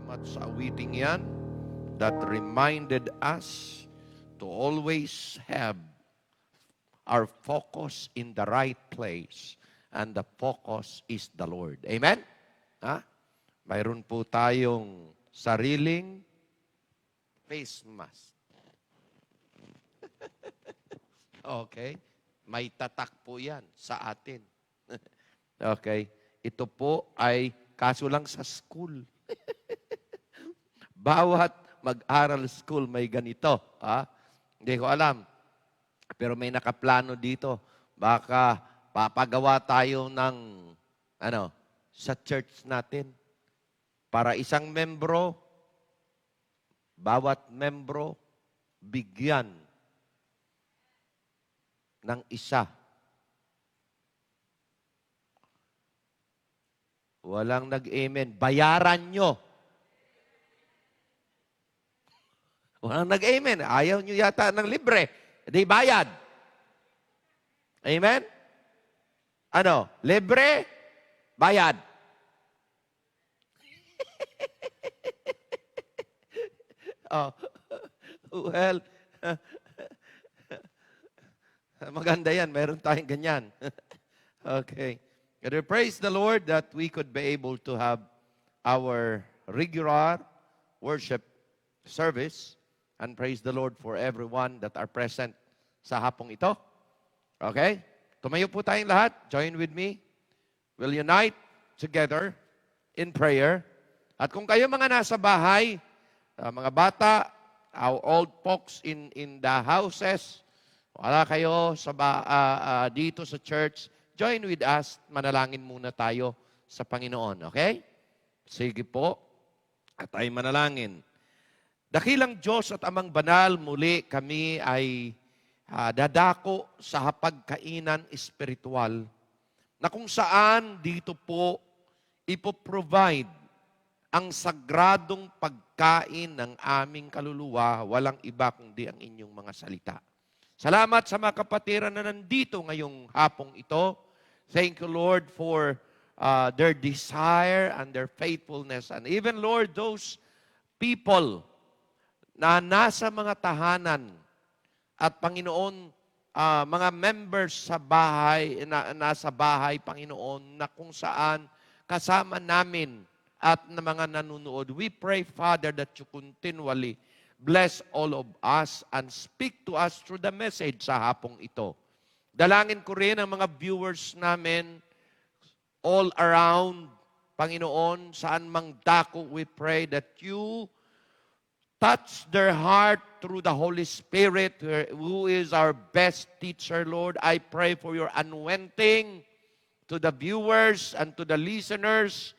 Salamat sa awiting yan that reminded us to always have our focus in the right place. And the focus is the Lord. Amen? Ha? Mayroon po tayong sariling face mask. Okay? May tatak po yan sa atin. Okay? Ito po ay kaso lang sa school. Bawat mag-aral school may ganito. Ha? Hindi ko alam. Pero may nakaplano dito. Baka papagawa tayo ng sa church natin. Para isang membro, bawat membro, bigyan ng isa. Walang nag-amen. Bayaran nyo. Walang nag-amen. Ayaw nyo yata ng libre. Di bayad. Amen? Libre, bayad. Well, maganda yan. Meron tayong ganyan. Okay. And we praise the Lord that we could be able to have our regular worship service. And praise the Lord for everyone that are present sa hapong ito. Okay? Tumayo po tayong lahat. Join with me. We'll unite together in prayer. At kung kayo mga nasa bahay, mga bata, our old folks in the houses, wala kayo dito sa church, join with us. Manalangin muna tayo sa Panginoon. Okay? Sige po. At tayo manalangin. Dakilang Diyos at Amang Banal, muli kami ay dadako sa hapagkainan espiritual na kung saan dito po ipoprovide ang sagradong pagkain ng aming kaluluwa, walang iba kundi ang inyong mga salita. Salamat sa mga kapatiran na nandito ngayong hapong ito. Thank you, Lord, for their desire and their faithfulness. And even, Lord, those people na nasa mga tahanan at Panginoon, mga members sa bahay, nasa bahay, Panginoon, na kung saan kasama namin at na mga nanonood. We pray, Father, that you continually bless all of us and speak to us through the message sa hapong ito. Dalangin ko rin ang mga viewers namin all around, Panginoon, saan mang dako, we pray that you touch their heart through the Holy Spirit, who is our best teacher, Lord. I pray for your anointing to the viewers and to the listeners,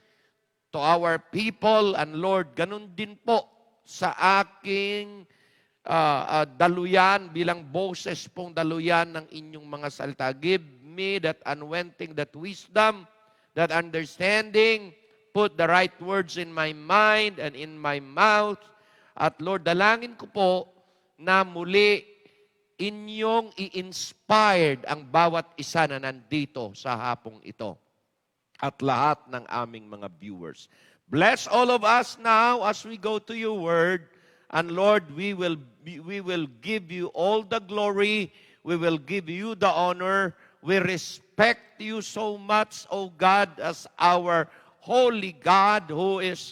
to our people. And Lord, ganun din po sa aking daluyan, bilang boses pong daluyan ng inyong mga salita. Give me that anointing, that wisdom, that understanding. Put the right words in my mind and in my mouth. At Lord, dalangin ko po na muli inyong i-inspired ang bawat isa na nandito sa hapong ito at lahat ng aming mga viewers. Bless all of us now as we go to your word. And Lord, we will give you all the glory. We will give you the honor. We respect you so much, O God, as our holy God who is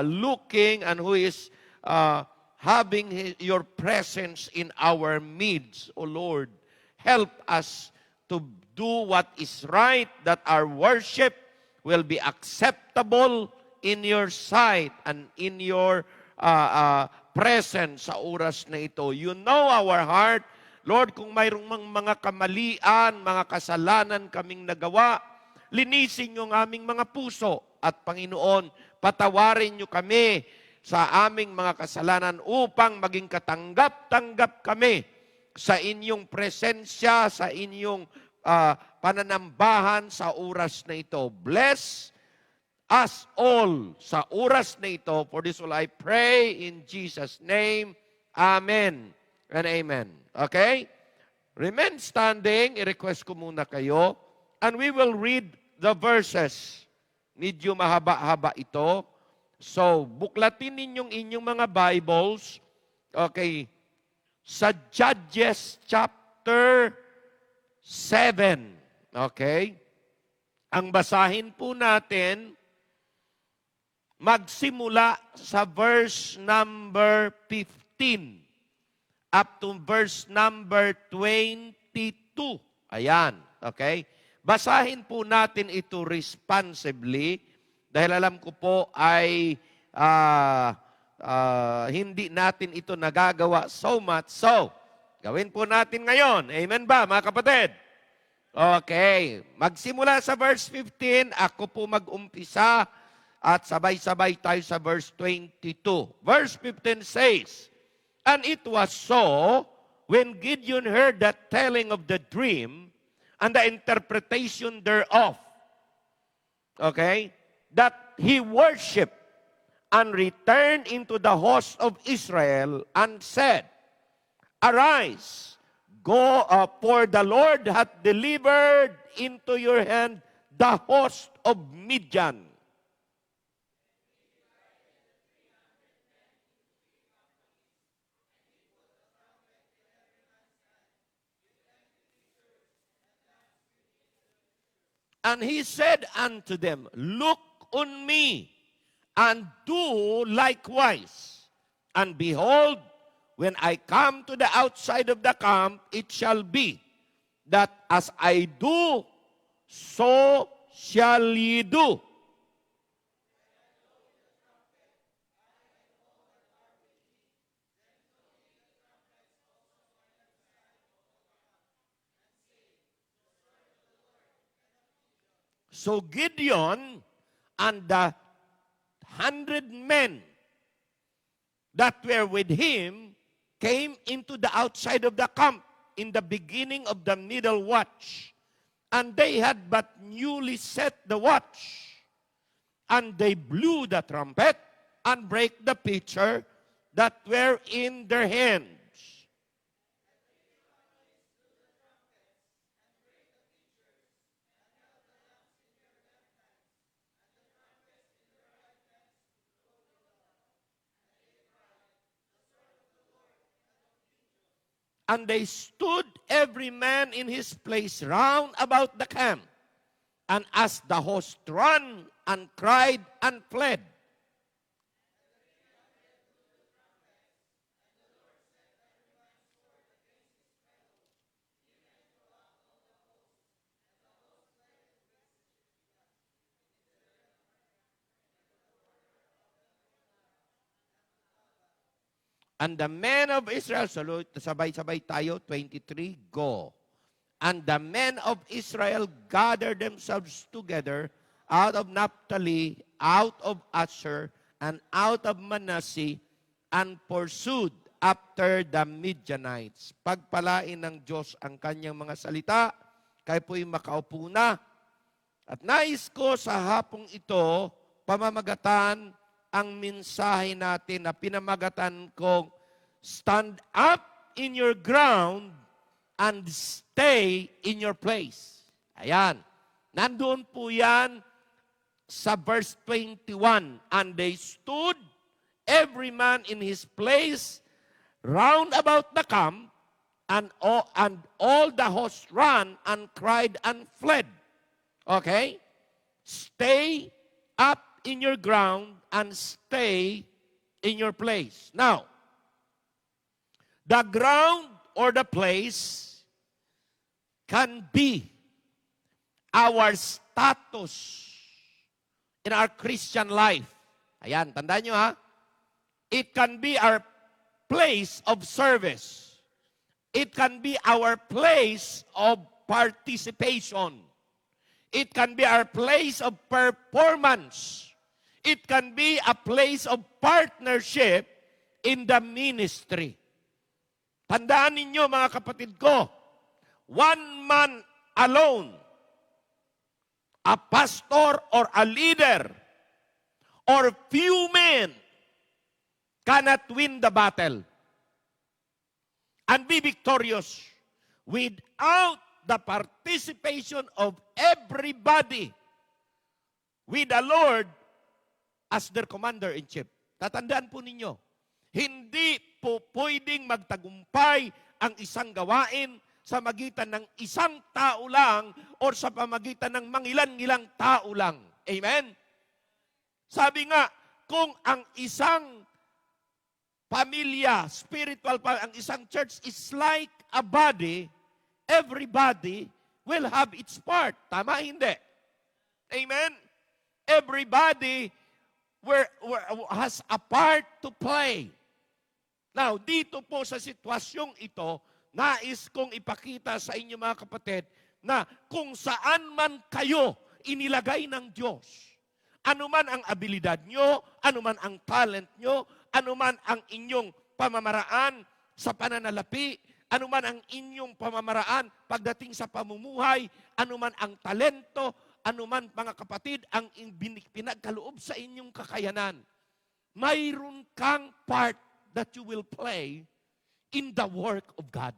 looking and who is having your presence in our midst. O Lord, help us to do what is right, that our worship will be acceptable in your sight and in your presence sa oras na ito. You know our heart. Lord, kung mayroong mga kamalian, mga kasalanan kaming nagawa, linisin niyo ang aming mga puso. At Panginoon, patawarin niyo kami sa aming mga kasalanan upang maging katanggap-tanggap kami sa inyong presensya, sa inyong pananambahan sa oras na ito. Bless us all sa oras na ito. For this will I pray in Jesus' name. Amen and amen. Okay? Remain standing. I-request ko muna kayo. And we will read the verses. Medyo mahaba-haba ito. So, buklatin ninyong inyong mga Bibles, okay, sa Judges chapter 7. Okay? Ang basahin po natin, magsimula sa verse number 15 up to verse number 22. Ayan, okay? Basahin po natin ito responsibly dahil alam ko po ay hindi natin ito nagagawa so much. So, gawin po natin ngayon. Amen ba, mga kapatid? Okay. Magsimula sa verse 15. Ako po mag-umpisa at sabay-sabay tayo sa verse 22. Verse 15 says, "And it was so, when Gideon heard the telling of the dream and the interpretation thereof," okay, "that he worshiped and returned into the host of Israel and said, Arise, go, for the Lord hath delivered into your hand the host of Midian." And he said unto them, Look on me, and do likewise. And behold, when I come to the outside of the camp, it shall be that as I do, so shall ye do. So Gideon and the 100 men that were with him came into the outside of the camp in the beginning of the middle watch. And they had but newly set the watch. And they blew the trumpet and brake the pitcher that were in their hands. And they stood every man in his place round about the camp. And as the host ran and cried and fled, and the men of Israel, sabay-sabay tayo, 23, go. And the men of Israel gathered themselves together out of Naphtali, out of Asher, and out of Manasseh, and pursued after the Midianites. Pagpalain ng Diyos ang kanyang mga salita, kayo po'y makaupo na. At nais ko sa hapong ito, pamamagatan ang mensahe natin na pinamagatan kong stand up in your ground and stay in your place. Ayan. Nandoon po yan sa verse 21. And they stood, every man in his place, round about the camp, and all the host ran and cried and fled. Okay? Stay up in your ground and stay in your place. Now, the ground or the place can be our status in our Christian life. Ayan, tandaan nyo ha. It can be our place of service. It can be our place of participation. It can be our place of performance. It can be a place of partnership in the ministry. Tandaan ninyo mga kapatid ko, one man alone, a pastor or a leader, or few men cannot win the battle and be victorious without the participation of everybody with the Lord as their commander-in-chief. Tatandaan po ninyo, hindi po pwedeng magtagumpay ang isang gawain sa magitan ng isang tao lang or sa pamagitan ng mangilan-ngilang tao lang. Amen? Sabi nga, kung ang isang pamilya, ang isang church is like a body, everybody will have its part. Tama, hindi? Amen? Everybody has a part to play. Now, dito po sa sitwasyong ito, nais kong ipakita sa inyo mga kapatid na kung saan man kayo inilagay ng Diyos, anuman ang abilidad nyo, anuman ang talent nyo, anuman ang inyong pamamaraan sa pananalapi, anuman ang inyong pamamaraan pagdating sa pamumuhay, anuman ang talento, anuman mga kapatid ang pinagkaloob sa inyong kakayanan, mayroon kang part that you will play in the work of God.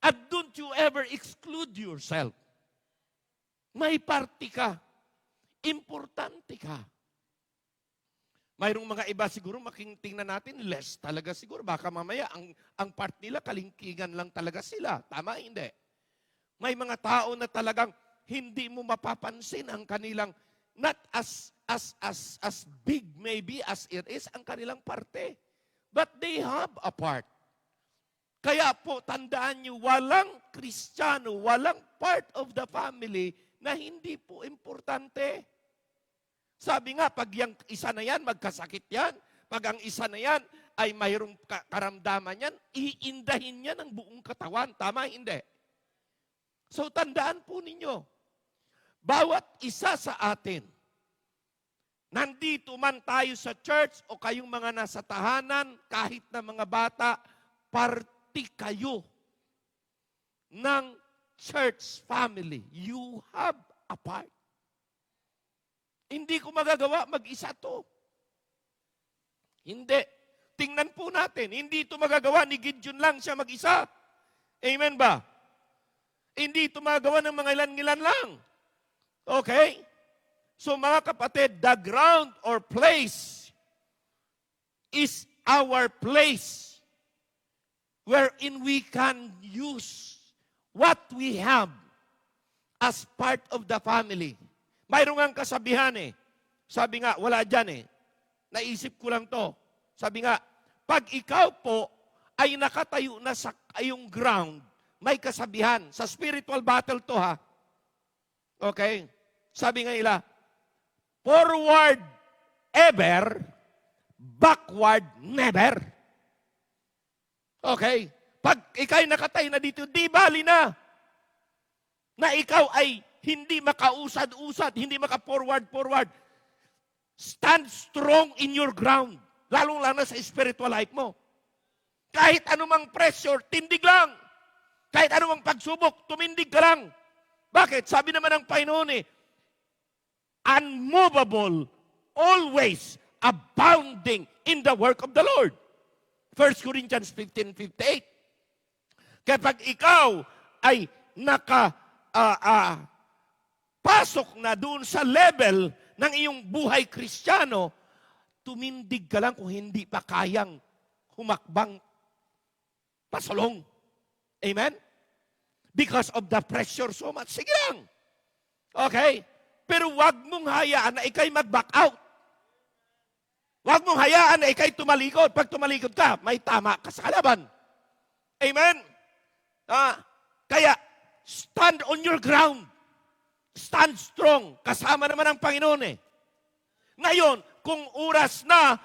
At don't you ever exclude yourself. May party ka. Importante ka. Mayroong mga iba siguro tingnan natin, less talaga siguro. Baka mamaya ang part nila, kalingkingan lang talaga sila. Tama, hindi. May mga tao na talagang hindi mo mapapansin ang kanilang, not as big maybe as it is, ang kanilang parte. But they have a part. Kaya po, tandaan nyo, walang Kristiyano, walang part of the family na hindi po importante. Sabi nga, pag yung isa na yan, magkasakit yan. Pag ang isa na yan ay mayroong karamdaman yan, iindahin niya ng buong katawan. Tama, hindi? So, tandaan po ninyo, bawat isa sa atin, nandito man tayo sa church o kayong mga nasa tahanan, kahit na mga bata, parti kayo ng church family. You have a part. Hindi ko magagawa, mag-isa to. Hindi. Tingnan po natin, hindi ito magagawa ni Gideon lang siya mag-isa. Amen ba? Hindi ito magagawa ng mga ilan-ilan lang. Okay? So mga kapatid, the ground or place is our place wherein we can use what we have as part of the family. Mayroong ang kasabihan eh. Sabi nga, wala dyan eh. Naisip ko lang to. Sabi nga, pag ikaw po ay nakatayo na sa iyong ground, may kasabihan. Sa spiritual battle to ha. Okay? Sabi nga nila, forward ever, backward never. Okay? Pag ikaw'y nakatayo na dito, di bali na ikaw ay hindi makausad-usad, hindi maka-forward-forward. Stand strong in your ground. Lalong-lalo sa spiritual life mo. Kahit anumang pressure, tindig lang. Kahit anumang pagsubok, tumindig ka lang. Bakit? Sabi naman ng Panginoon eh, unmovable, always abounding in the work of the Lord. 1 Corinthians 15:58. Kapag ikaw ay pasok na doon sa level ng iyong buhay Kristiyano, tumindig ka lang kung hindi pa kayang humakbang pasulong. Amen? Because of the pressure so much. Sige lang. Okay? Pero wag mong hayaan na ikay mag-back out. Wag mong hayaan na ikay tumalikod. Pag tumalikod ka, may tama ka sa kalaban. Amen? Kaya, stand on your ground. Stand strong. Kasama naman ang Panginoon eh. Ngayon, kung oras na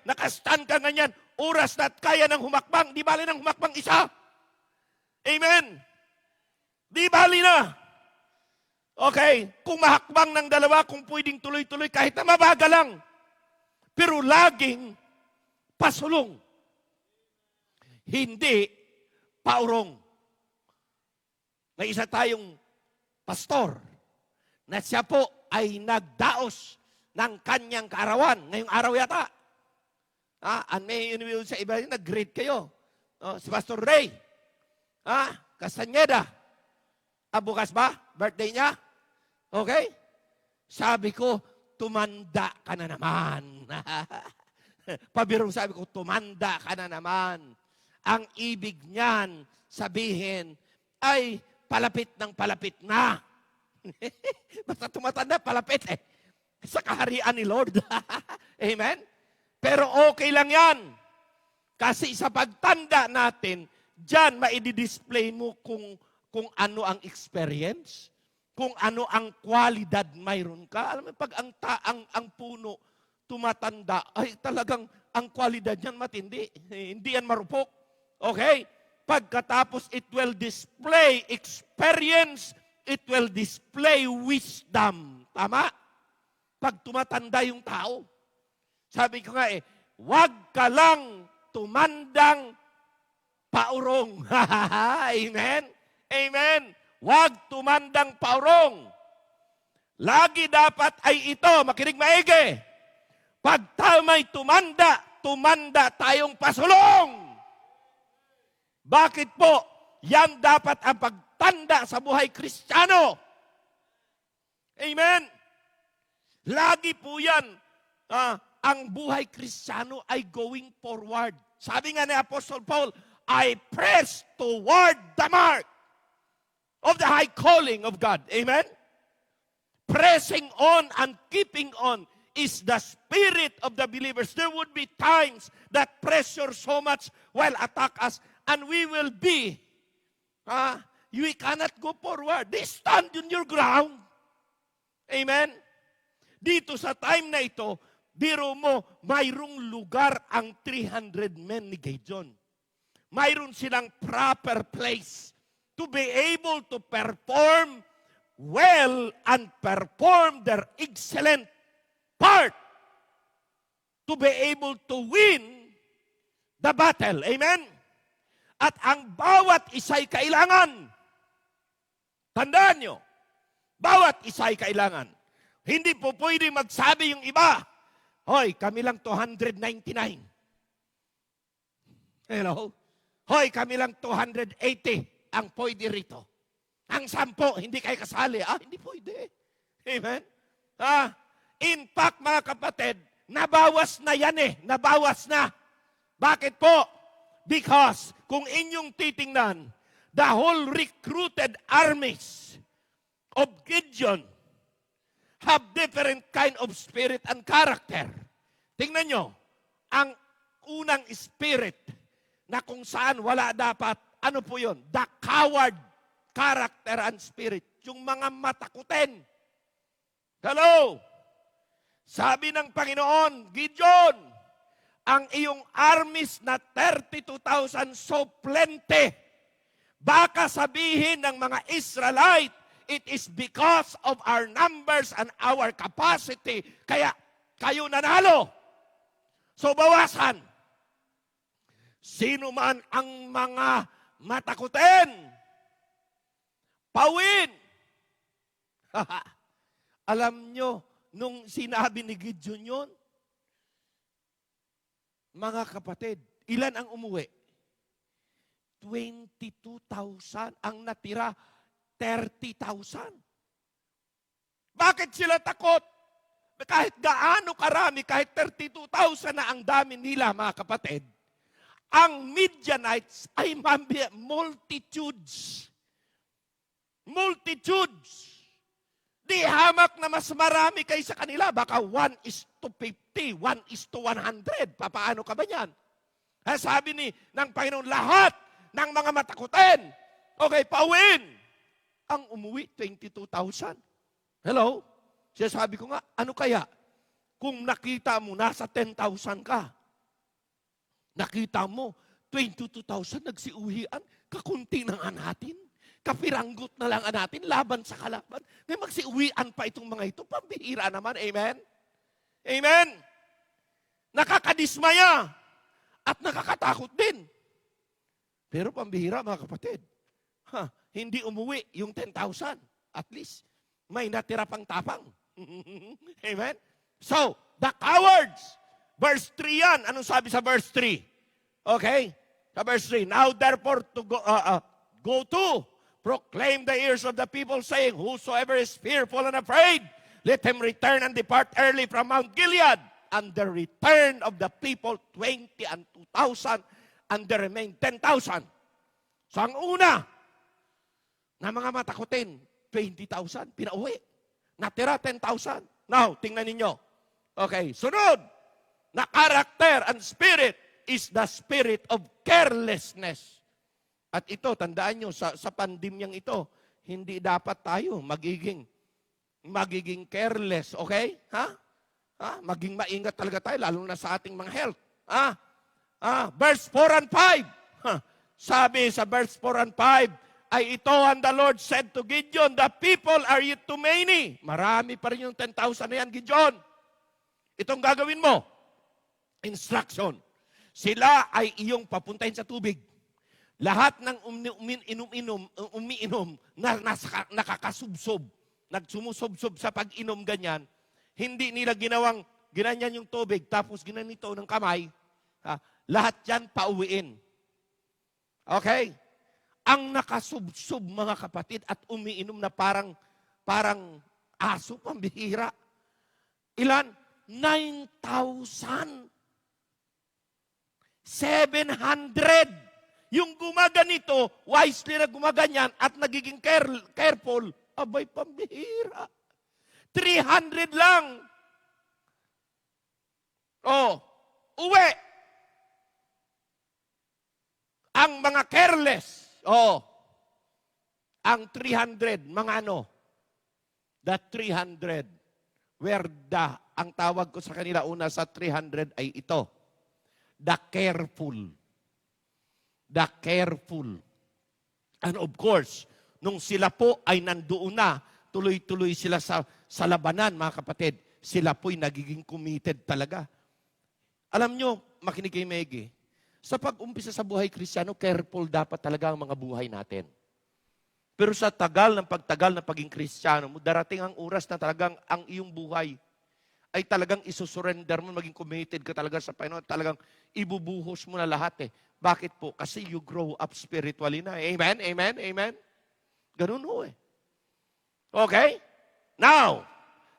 nakastand ka ganyan, oras na at kaya ng humakbang, di bali ng humakbang isa. Amen? Di bali na. Okay? Kung mahakbang ng dalawa, kung pwedeng tuloy-tuloy, kahit na mabaga lang. Pero laging pasulong. Hindi paurong. May isa tayong pastor na siya po ay nagdaos ng kanyang kaarawan. Ngayong araw yata. And may sa iba rin, nag-greet kayo. Si Pastor Ray. Castañeda. Bukas ba? Birthday niya? Okay? Sabi ko, tumanda ka na naman. Pabirong sabi ko, tumanda ka na naman. Ang ibig niyan sabihin ay palapit ng palapit na. Basta tumatanda, palapit eh. Sa kaharian ni Lord. Amen? Pero okay lang yan. Kasi sa pagtanda natin, diyan maidi-display mo kung ano ang experience, kung ano ang kwalidad mayroon ka. Alam mo, pag ang puno tumatanda, ay talagang ang kwalidad niyan matindi. Hindi yan marupok. Okay? Pagkatapos, it will display experience, it will display wisdom. Tama? Pag tumatanda yung tao. Sabi ko nga wag ka lang tumandang paurong. Amen? Amen? Wag tumandang paurong. Lagi dapat ay ito, makinig maigi. Pag tayo may tumanda tayong pasulong. Bakit po? Yan dapat ang pagtanda sa buhay Kristiyano. Amen? Lagi po yan. Ang buhay Kristiyano ay going forward. Sabi nga ni Apostle Paul, I press toward the mark of the high calling of God. Amen? Pressing on and keeping on is the spirit of the believers. There would be times that pressure so much will attack us and we will be, we cannot go forward. They stand on your ground. Amen? Dito sa time na ito, biro mo, mayroong lugar ang 300 men ni Gideon. Mayroon silang proper place to be able to perform well and perform their excellent part to be able to win the battle. Amen? At ang bawat isa'y kailangan. Tandaan nyo, bawat isa'y kailangan. Hindi po pwede magsabi yung iba, hoy, kami lang 299. Hello? Hoy, kami lang 280 ang pwede rito. Ang 10, hindi kayo kasali. Hindi pwede. Amen? In fact, mga kapatid, nabawas na yan Nabawas na. Bakit po? Because kung inyong titingnan, the whole recruited armies of Gideon have different kind of spirit and character. Tingnan nyo, ang unang spirit na kung saan wala dapat, ano po yun? The coward character and spirit. Yung mga matakutin. Hello? Sabi ng Panginoon, Gideon, ang iyong armies na 32,000 so plenty. Baka sabihin ng mga Israelite, it is because of our numbers and our capacity. Kaya kayo nanalo. So bawasan. Sino man ang mga matakutin, pawin. Alam nyo, nung sinabi ni Gideon yun, mga kapatid, ilan ang umuwi? 22,000. Ang natira, 30,000. Bakit sila takot? Kahit gaano karami, kahit 32,000 na ang dami nila, mga kapatid, ang Midianites ay multitudes. Multitudes. Di hamak na mas marami kaysa kanila. Baka 1:50, 1:100. Papaano ka ba yan? Sabi ng Panginoon, lahat ng mga matakutin, okay, pauwiin. Ang umuwi, 22,000. Hello? Siya sabi ko nga, ano kaya? Kung nakita mo, nasa 10,000 ka. Nakita mo, 22,000 nagsiuhian, kakunti na nga natin. Kapiranggot na lang natin, laban sa kalaban. Ngayon magsiuwian pa itong mga ito, pambihira naman, amen? Amen? Nakakadismaya at nakakatakot din. Pero pambihira, mga kapatid. Hindi umuwi yung 10,000. At least, may natira pang tapang. Amen? So, the cowards. Verse 3 yan. Anong sabi sa verse 3? Okay? Sa verse 3. Now therefore, to go to, proclaim the ears of the people, saying, whosoever is fearful and afraid, let them return and depart early from Mount Gilead. And the return of the people, 20 and 2,000, and there remained 10,000. So ang una, na mga matakutin, 20,000, pinauwi. Natira, 10,000. Now, tingnan ninyo. Okay, sunod, na character and spirit is the spirit of carelessness. At ito, tandaan nyo, sa pandemyang ito, hindi dapat tayo magiging careless, okay? Maging maingat talaga tayo, lalo na sa ating mga health. Verse 4 and 5. Sabi sa verse 4 and 5, ay ito ang the Lord said to Gideon, the people are yet too many. Marami pa rin yung 10,000 na yan, Gideon. Itong gagawin mo, instruction. Sila ay iyong papuntahin sa tubig. Lahat ng umiinom na nakakasubsob, nagsumusubsob sa pag-inom ganyan, hindi nila ginanyan yung tubig, tapos ginanito ng kamay, lahat yan pauwiin. Okay? Ang nakasubsob, mga kapatid, at umiinom na parang aso, pambihira. Ilan? 9,700. Yung gumaganito, wisely na gumaganyan at nagiging careful, abay, pambihira. 300 lang. Uwi. Ang mga careless, ang 300, mga ano? The 300. Where ang tawag ko sa kanila una sa 300 ay ito. The careful. The careful. And of course, nung sila po ay nandoon na, tuloy-tuloy sila sa labanan, mga kapatid, sila po'y nagiging committed talaga. Alam nyo, makinig kay Maggie, sa pag-umpisa sa buhay Kristiyano, careful dapat talaga ang mga buhay natin. Pero sa pagtagal ng pagiging Kristiyano mo, darating ang oras na talagang ang iyong buhay ay talagang isusurrender mo, maging committed ka talaga sa Panginoon, talagang ibubuhos mo na lahat eh. Bakit po? Kasi you grow up spiritually na. Amen? Amen? Amen? Ganun ho eh. Okay? Now,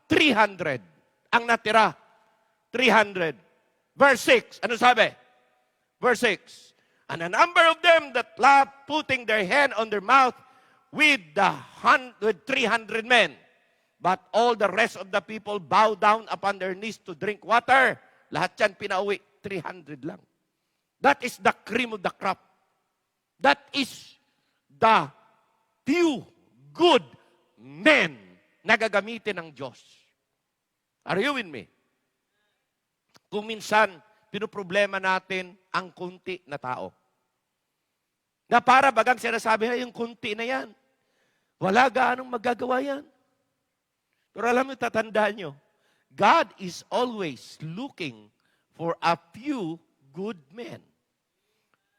300. Ang natira, 300. Verse 6. Ano sabi? Verse 6. And a number of them that laughed, putting their hand on their mouth with 300 men. But all the rest of the people bowed down upon their knees to drink water. Lahat yan pinauwi. 300 lang. That is the cream of the crop. That is the few good men na gagamitin ng Diyos. Are you with me? Kung minsan, pinoproblema natin ang kunti na tao. Na para bagang sinasabi na yung kunti na yan, wala gaanong magagawa yan. Pero alam mo, tatandaan nyo, God is always looking for a few good men.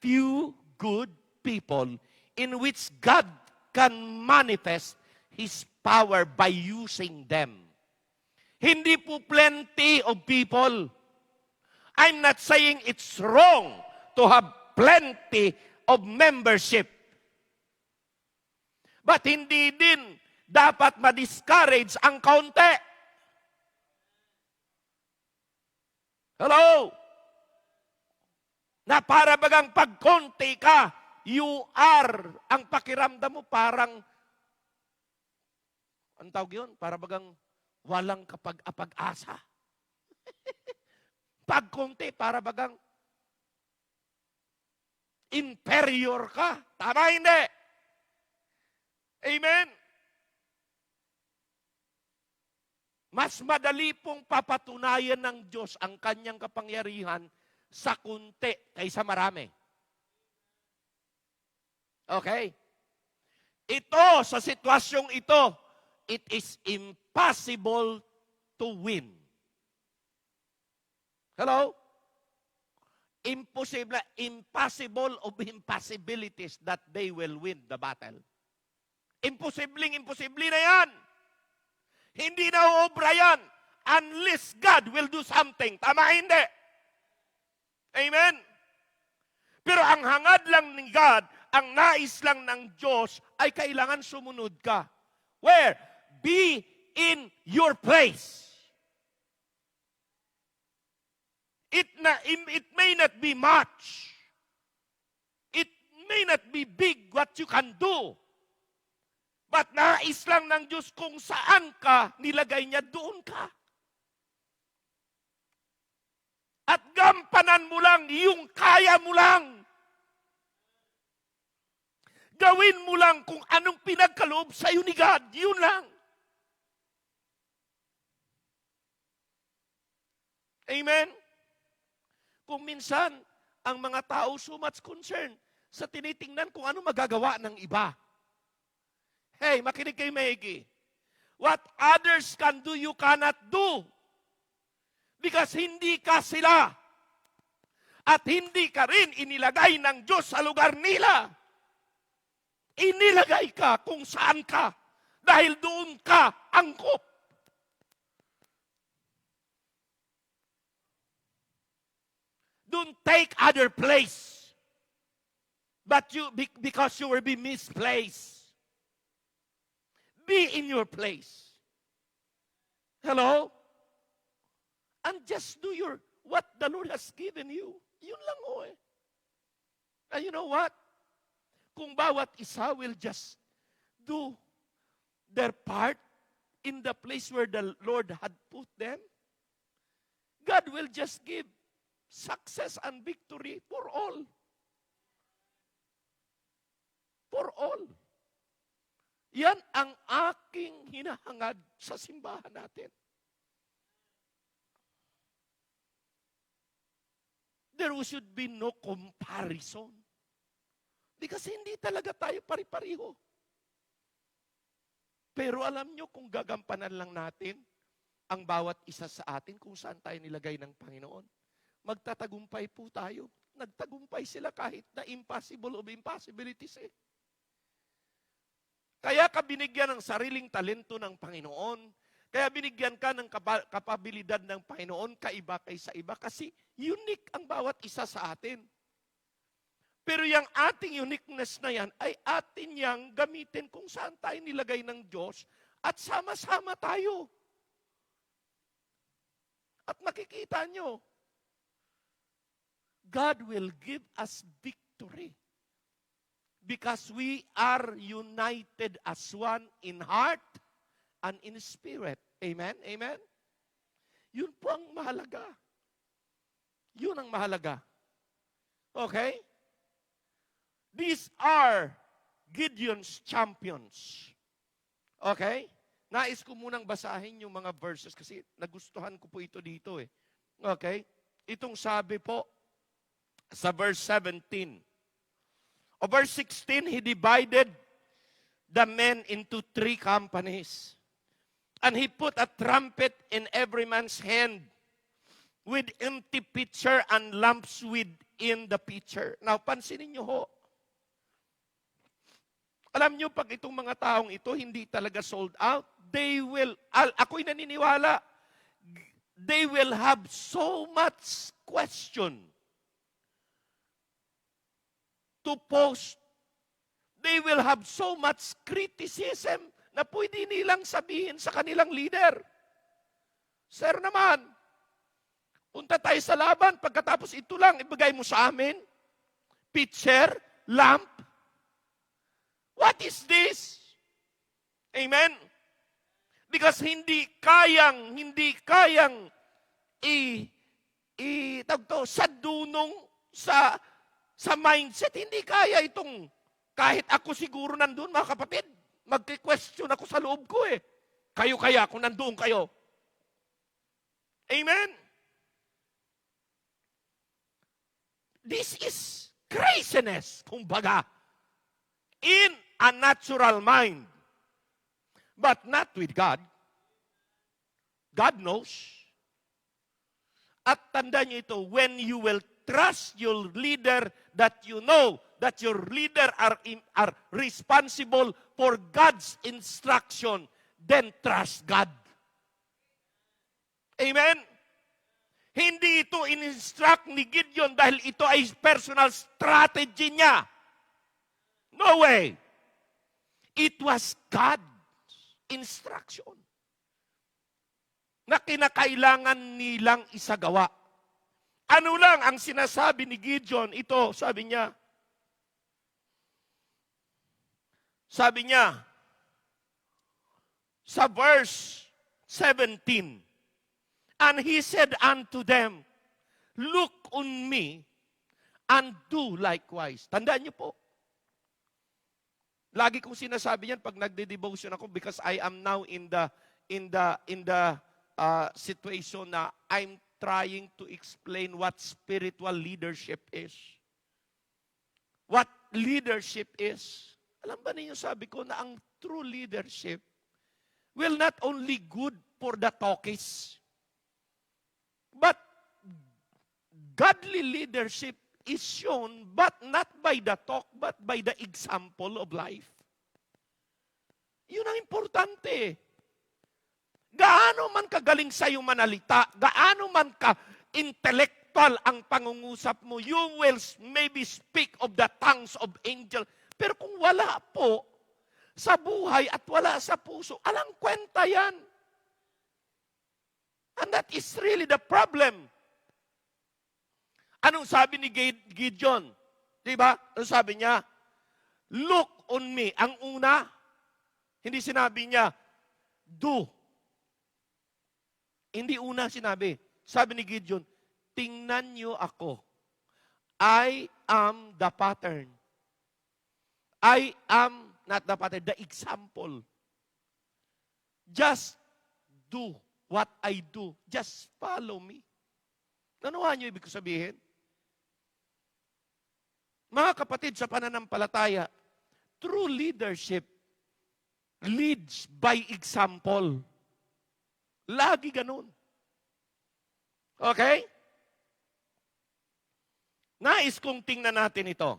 Few good people in which God can manifest His power by using them. Hindi po plenty of people. I'm not saying it's wrong to have plenty of membership. But hindi din dapat ma-discourage ang kaunti. Hello? Na para bagang pagkonti ka, ang pakiramdam mo parang, ang tawag yun? Para bagang walang kapag-asa. Pagkonti, para bagang inferior ka. Tama hindi? Amen? Mas madali pong papatunayan ng Diyos ang kanyang kapangyarihan sa kunti kaysa marami. Okay? Ito, sa sitwasyong ito, it is impossible to win. Hello? Impossible of impossibilities that they will win the battle. Imposible na yan. Hindi na uobra yan unless God will do something. Tama hindi? Amen? Pero ang hangad lang ni God, ang nais lang ng Diyos, ay kailangan sumunod ka. Where? Be in your place. It may not be much. It may not be big what you can do. But nais lang ng Diyos kung saan ka, nilagay niya, doon ka. At gampanan mo lang yung kaya mo lang. Gawin mo lang kung anong pinagkaloob sa'yo ni God. Yun lang. Amen? Kung minsan, ang mga tao so much concerned sa tinitingnan kung ano magagawa ng iba. Hey, makinig kayo maigi. What others can do, you cannot do. Because hindi ka sila. At hindi ka rin inilagay ng Diyos sa lugar nila. Inilagay ka kung saan ka. Dahil doon ka angkop. Don't take other place. But because you will be misplaced. Be in your place. Hello? And just do what the Lord has given you. Yun lang o eh. And you know what? Kung bawat isa will just do their part in the place where the Lord had put them, God will just give success and victory for all. For all. Yan ang aking hinahangad sa simbahan natin. There should be no comparison. Because hindi talaga tayo pari-pariho. Pero alam nyo kung gagampanan lang natin ang bawat isa sa atin kung saan tayo nilagay ng Panginoon, magtatagumpay po tayo. Nagtagumpay sila kahit na impossible of impossibilities eh. Kaya ka binigyan ng sariling talento ng Panginoon. Kaya binigyan ka ng kapabilidad ng Panginoon, kaiba kaysa iba. Kasi unique ang bawat isa sa atin. Pero yung ating uniqueness na yan, ay atin yang gamitin kung saan tayo nilagay ng Diyos at sama-sama tayo. At makikita nyo, God will give us victory. Because we are united as one in heart and in spirit. Amen? Amen? Yun po ang mahalaga. Yun ang mahalaga. Okay? These are Gideon's champions. Okay? Nais ko munang basahin yung mga verses kasi nagustuhan ko po ito dito eh. Okay? Itong sabi po sa verse 17. O verse 16, he divided the men into 3 companies. And he put a trumpet in every man's hand with empty pitcher and lamps within the pitcher. Now, pansinin nyo ho. Alam nyo, pag itong mga taong ito hindi talaga sold out, ako'y naniniwala, they will have so much question to post. They will have so much criticism na pwede nilang sabihin sa kanilang leader. Sir naman, punta tayo sa laban, pagkatapos ito lang, ibigay mo sa amin, pitcher, lamp. What is this? Amen? Because hindi kayang sa dunong, sa mindset, hindi kaya itong, kahit ako siguro nandun, mga kapatid, magki-question ako sa loob ko eh. Kayo kaya kung nandoon kayo. Amen? This is craziness, kumbaga, in a natural mind. But not with God. God knows. At tandaan niyo ito, when you will trust your leader that you know that your leader are responsible for God's instruction, then trust God. Amen? Hindi ito in-instruct ni Gideon dahil ito ay personal strategy niya. No way. It was God's instruction. na kinakailangan nilang isagawa. Ano lang ang sinasabi ni Gideon? Ito, sabi niya, sa verse 17, and he said unto them, look on me and do likewise. Tandaan niyo po, lagi kong sinasabi yan pag nagde-devotion ako because I am now in the situation na I'm trying to explain what spiritual leadership is. What leadership is. Alam ba ninyo, sabi ko na ang true leadership will not only good for the talkies, but godly leadership is shown but not by the talk, but by the example of life. Yun ang importante. Gaano man kagaling sa'yo manalita, gaano man ka-intellectual ang pangungusap mo, you will maybe speak of the tongues of angels. Pero kung wala po sa buhay at wala sa puso, alang kwenta yan. And that is really the problem. Anong sabi ni Gideon? Diba? Anong sabi niya? Look on me. Ang una, hindi sinabi niya, do. Hindi una sinabi. Sabi ni Gideon, tingnan niyo ako. I am the pattern. I am not the pattern, the example. Just do what I do. Just follow me. Nanuhan niyo ibig sabihin? Mga kapatid, sa pananampalataya, true leadership leads by example. Lagi ganun. Okay? Nais kong tingnan natin ito.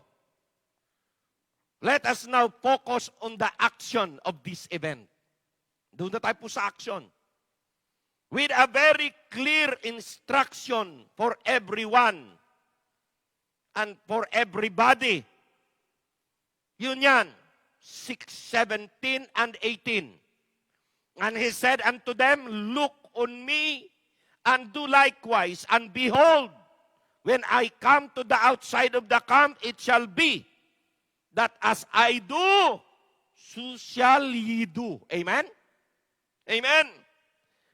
Let us now focus on the action of this event. Doon na tayo po sa action. With a very clear instruction for everyone and for everybody. Yun yan. 6, 17, and 18. And he said unto them, look on me and do likewise. And behold, when I come to the outside of the camp, it shall be that as I do, so shall ye do. Amen? Amen.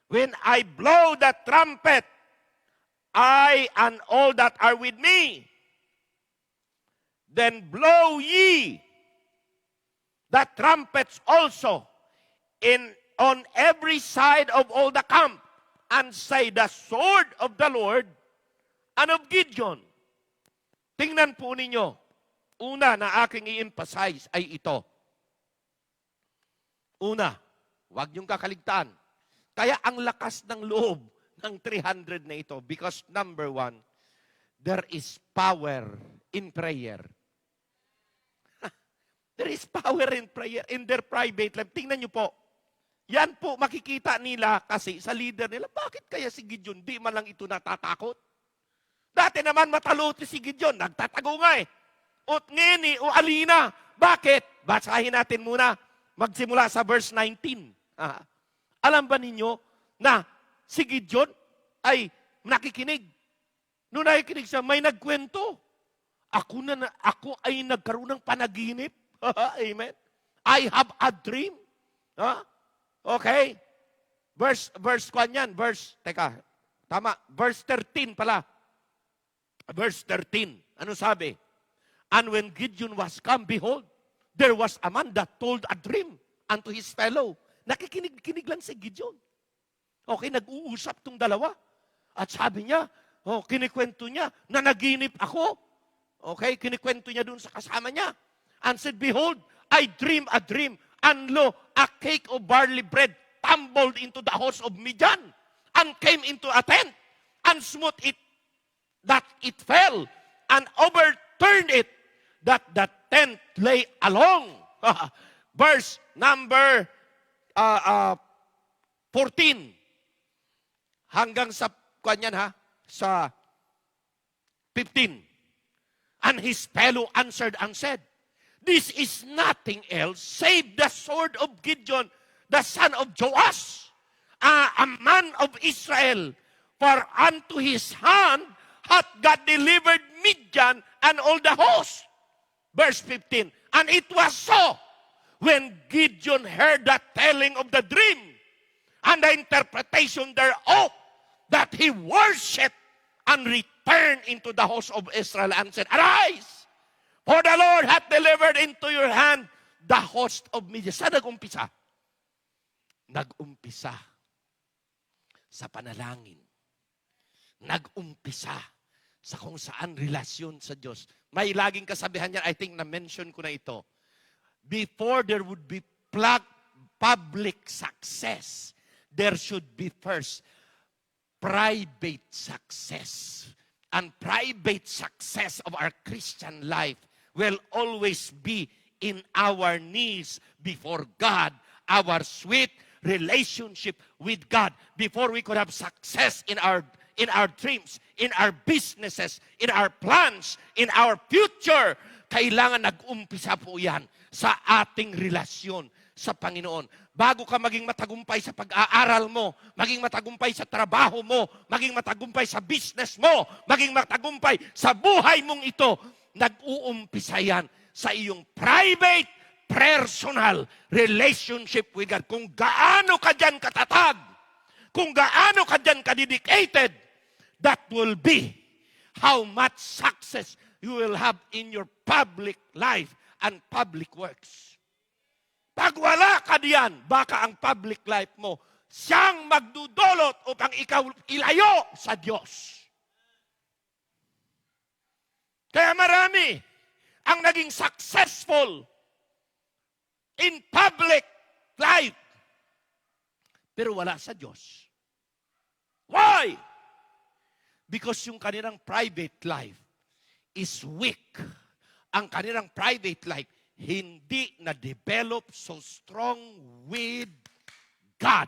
When I blow the trumpet, I and all that are with me, then blow ye the trumpets also on every side of all the camp, and say, the sword of the Lord and of Gideon. Tingnan po ninyo, una na aking i-emphasize ay ito. Una, huwag niyong kakaligtaan. Kaya ang lakas ng loob ng 300 na ito, because number one, there is power in prayer. There is power in prayer in their private life. Tingnan niyo po, yan po makikita nila kasi sa leader nila, bakit kaya si Gideon di man lang ito natatakot? Dati naman matalo si Gideon, nagtatago nga eh. Ut ngini o alina, bakit? Basahin natin muna, magsimula sa verse 19. Alam ba ninyo na si Gideon ay nakikinig? Noong nakikinig siya, may nagkwento. Ako ay nagkaroon ng panaginip. Amen. I have a dream. Okay. Verse 1 yan. Verse 13 pala. Verse 13. Ano sabi? And when Gideon was come, behold, there was a man that told a dream unto his fellow. Nakikinig lang si Gideon. Okay, nag-uusap tong dalawa. At sabi niya, kinikwento niya, na naginip ako. Okay, kinikwento niya dun sa kasama niya. And said, behold, I dream a dream. And lo, a cake of barley bread tumbled into the house of Midian and came into a tent and smote it, that it fell and overturned it, that the tent lay along. Verse number 14. Hanggang sa kanyan sa 15. And his fellow answered and said, this is nothing else save the sword of Gideon, the son of Joash. a man of Israel, for unto his hand hath God delivered Midian and all the host. Verse 15, and it was so, when Gideon heard the telling of the dream, and the interpretation thereof, that he worshipped and returned into the host of Israel and said, Arise, for the Lord hath delivered into your hand the host of Midian. Saan nag-umpisa? Nag-umpisa sa panalangin. Nag-umpisa sa kung saan relasyon sa Diyos. May laging kasabihan yan, I think na-mention ko na ito. Before there would be public success, there should be first private success. And private success of our Christian life will always be in our knees before God, our sweet relationship with God. Before we could have success in our dreams, in our businesses, in our plans, in our future, kailangan nag-umpisa po yan sa ating relasyon sa Panginoon. Bago ka maging matagumpay sa pag-aaral mo, maging matagumpay sa trabaho mo, maging matagumpay sa business mo, maging matagumpay sa buhay mong ito, nag-uumpisa yan sa iyong private, personal relationship with God. Kung gaano ka dyan katatag, kung gaano ka dyan kadedicated, that will be how much success you will have in your public life and public works. Pag wala ka diyan, baka ang public life mo, siyang magdudulot upang ikaw ilayo sa Diyos. Kaya marami ang naging successful in public life, pero wala sa Diyos. Why? Because yung kanilang private life is weak. Ang kanilang private life hindi na-develop so strong with God.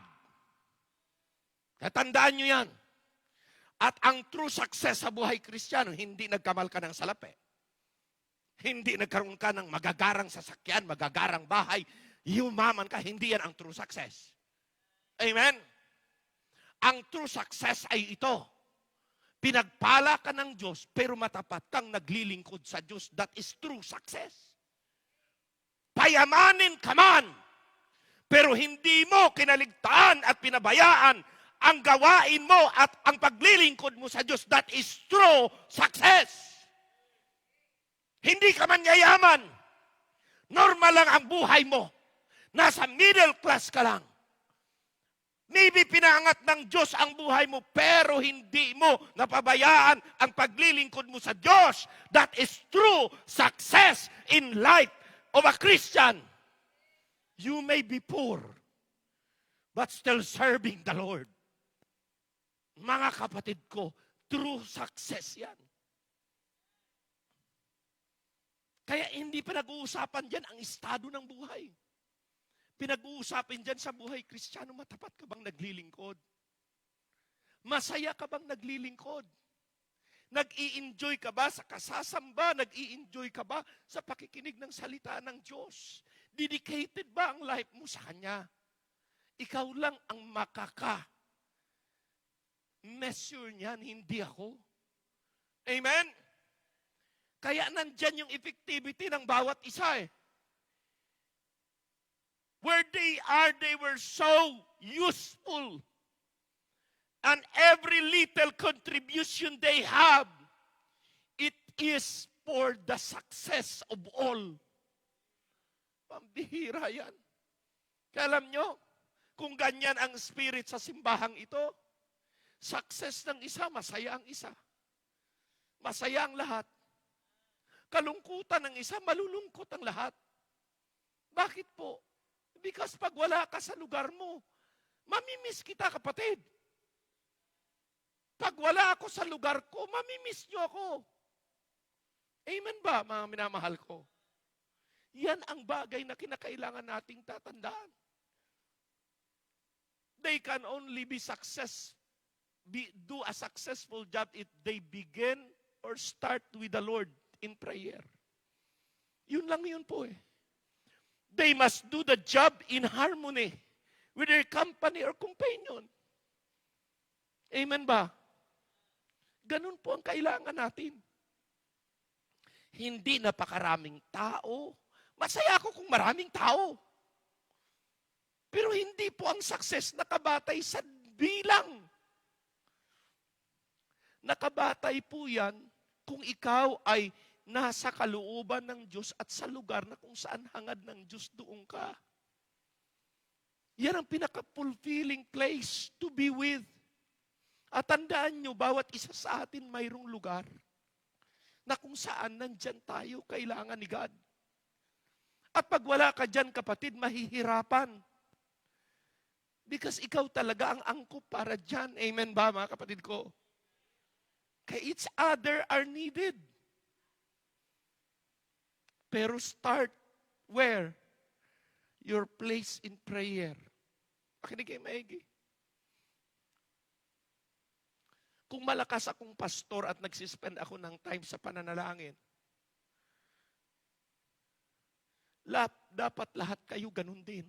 Katandaan nyo yan. At ang true success sa buhay Kristiyano, hindi nagkamal ka ng salapi. Hindi nagkaroon ka ng magagarang sasakyan, magagarang bahay, yumaman ka, hindi yan ang true success. Amen? Ang true success ay ito. Pinagpala ka ng Diyos, pero matapat kang naglilingkod sa Diyos. That is true success. Payamanin ka man, pero hindi mo kinaligtaan at pinabayaan ang gawain mo at ang paglilingkod mo sa Diyos. That is true success. Hindi ka man yayaman. Normal lang ang buhay mo. Nasa middle class ka lang. Maybe pinaangat ng Diyos ang buhay mo, pero hindi mo napabayaan ang paglilingkod mo sa Diyos. That is true success in life of a Christian. You may be poor, but still serving the Lord. Mga kapatid ko, true success yan. Kaya hindi pa nag-uusapan dyan ang estado ng buhay. Pinag-uusapin dyan sa buhay Kristiyano, matapat ka bang naglilingkod? Masaya ka bang naglilingkod? Nag-i-enjoy ka ba sa kasasamba? Nag-i-enjoy ka ba sa pakikinig ng salita ng Diyos? Dedicated ba ang life mo sa Kanya? Ikaw lang ang makaka-measure niyan, hindi ako. Amen? Kaya nandyan yung effectivity ng bawat isa eh. Where they are, they were so useful. And every little contribution they have, it is for the success of all. Pambihira yan. Kaya alam nyo, kung ganyan ang spirit sa simbahang ito, success ng isa, masaya ang isa. Masaya ang lahat. Kalungkutan ng isa, malulungkot ang lahat. Bakit po? Because pag wala ka sa lugar mo, mamimiss kita, kapatid. Pag wala ako sa lugar ko, mamimiss nyo ako. Amen ba, mga minamahal ko? Yan ang bagay na kinakailangan nating tatandaan. They can only do a successful job if they begin or start with the Lord in prayer. Yun lang yun po eh. They must do the job in harmony with their company or companion. Amen ba? Ganun po ang kailangan natin. Hindi napakaraming tao. Masaya ako kung maraming tao. Pero hindi po ang success nakabatay sa bilang. Nakabatay po yan kung ikaw ay nasa kalooban ng Diyos at sa lugar na kung saan hangad ng Diyos doon ka. Yan ang pinaka-fulfilling place to be with. At tandaan nyo, bawat isa sa atin mayroong lugar na kung saan nandyan tayo, kailangan ni God. At pag wala ka dyan, kapatid, mahihirapan. Because ikaw talaga ang angkop para dyan. Amen ba, mga kapatid ko? Kaya each other are needed. Pero start where? Your place in prayer. Makinig kayo maigi. Kung malakas akong pastor at nagsispend ako ng time sa pananalangin, dapat lahat kayo ganun din.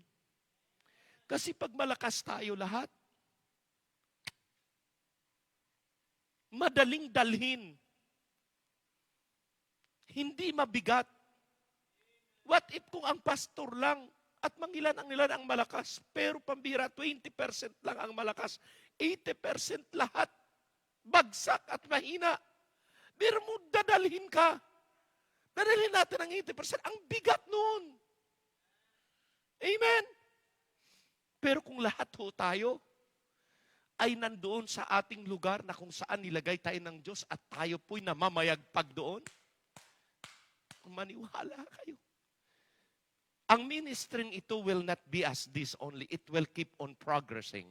Kasi pag malakas tayo lahat, madaling dalhin. Hindi mabigat. What if kung ang pastor lang at mangilan ang malakas, pero pambira 20% lang ang malakas, 80% lahat bagsak at mahina. Pero mo dadalhin ka. Dadalhin natin ang 80%. Ang bigat noon. Amen? Pero kung lahat ho tayo ay nandoon sa ating lugar na kung saan nilagay tayo ng Diyos at tayo po'y namamayagpag doon, maniwala kayo. Ang ministering ito will not be as this only. It will keep on progressing.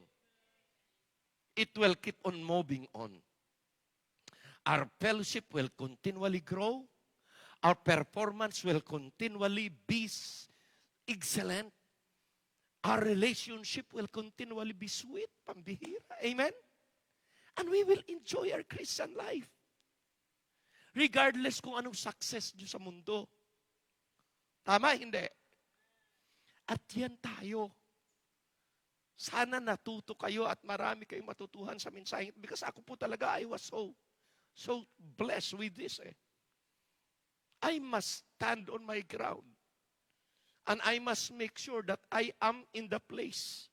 It will keep on moving on. Our fellowship will continually grow. Our performance will continually be excellent. Our relationship will continually be sweet, pambihira. Amen? And we will enjoy our Christian life. Regardless kung anong success nyo sa mundo. Tama, hindi? At yan tayo. Sana natuto kayo at marami kayong matutuhan sa mensahe. Because ako po talaga, I was so blessed with this. I must stand on my ground. And I must make sure that I am in the place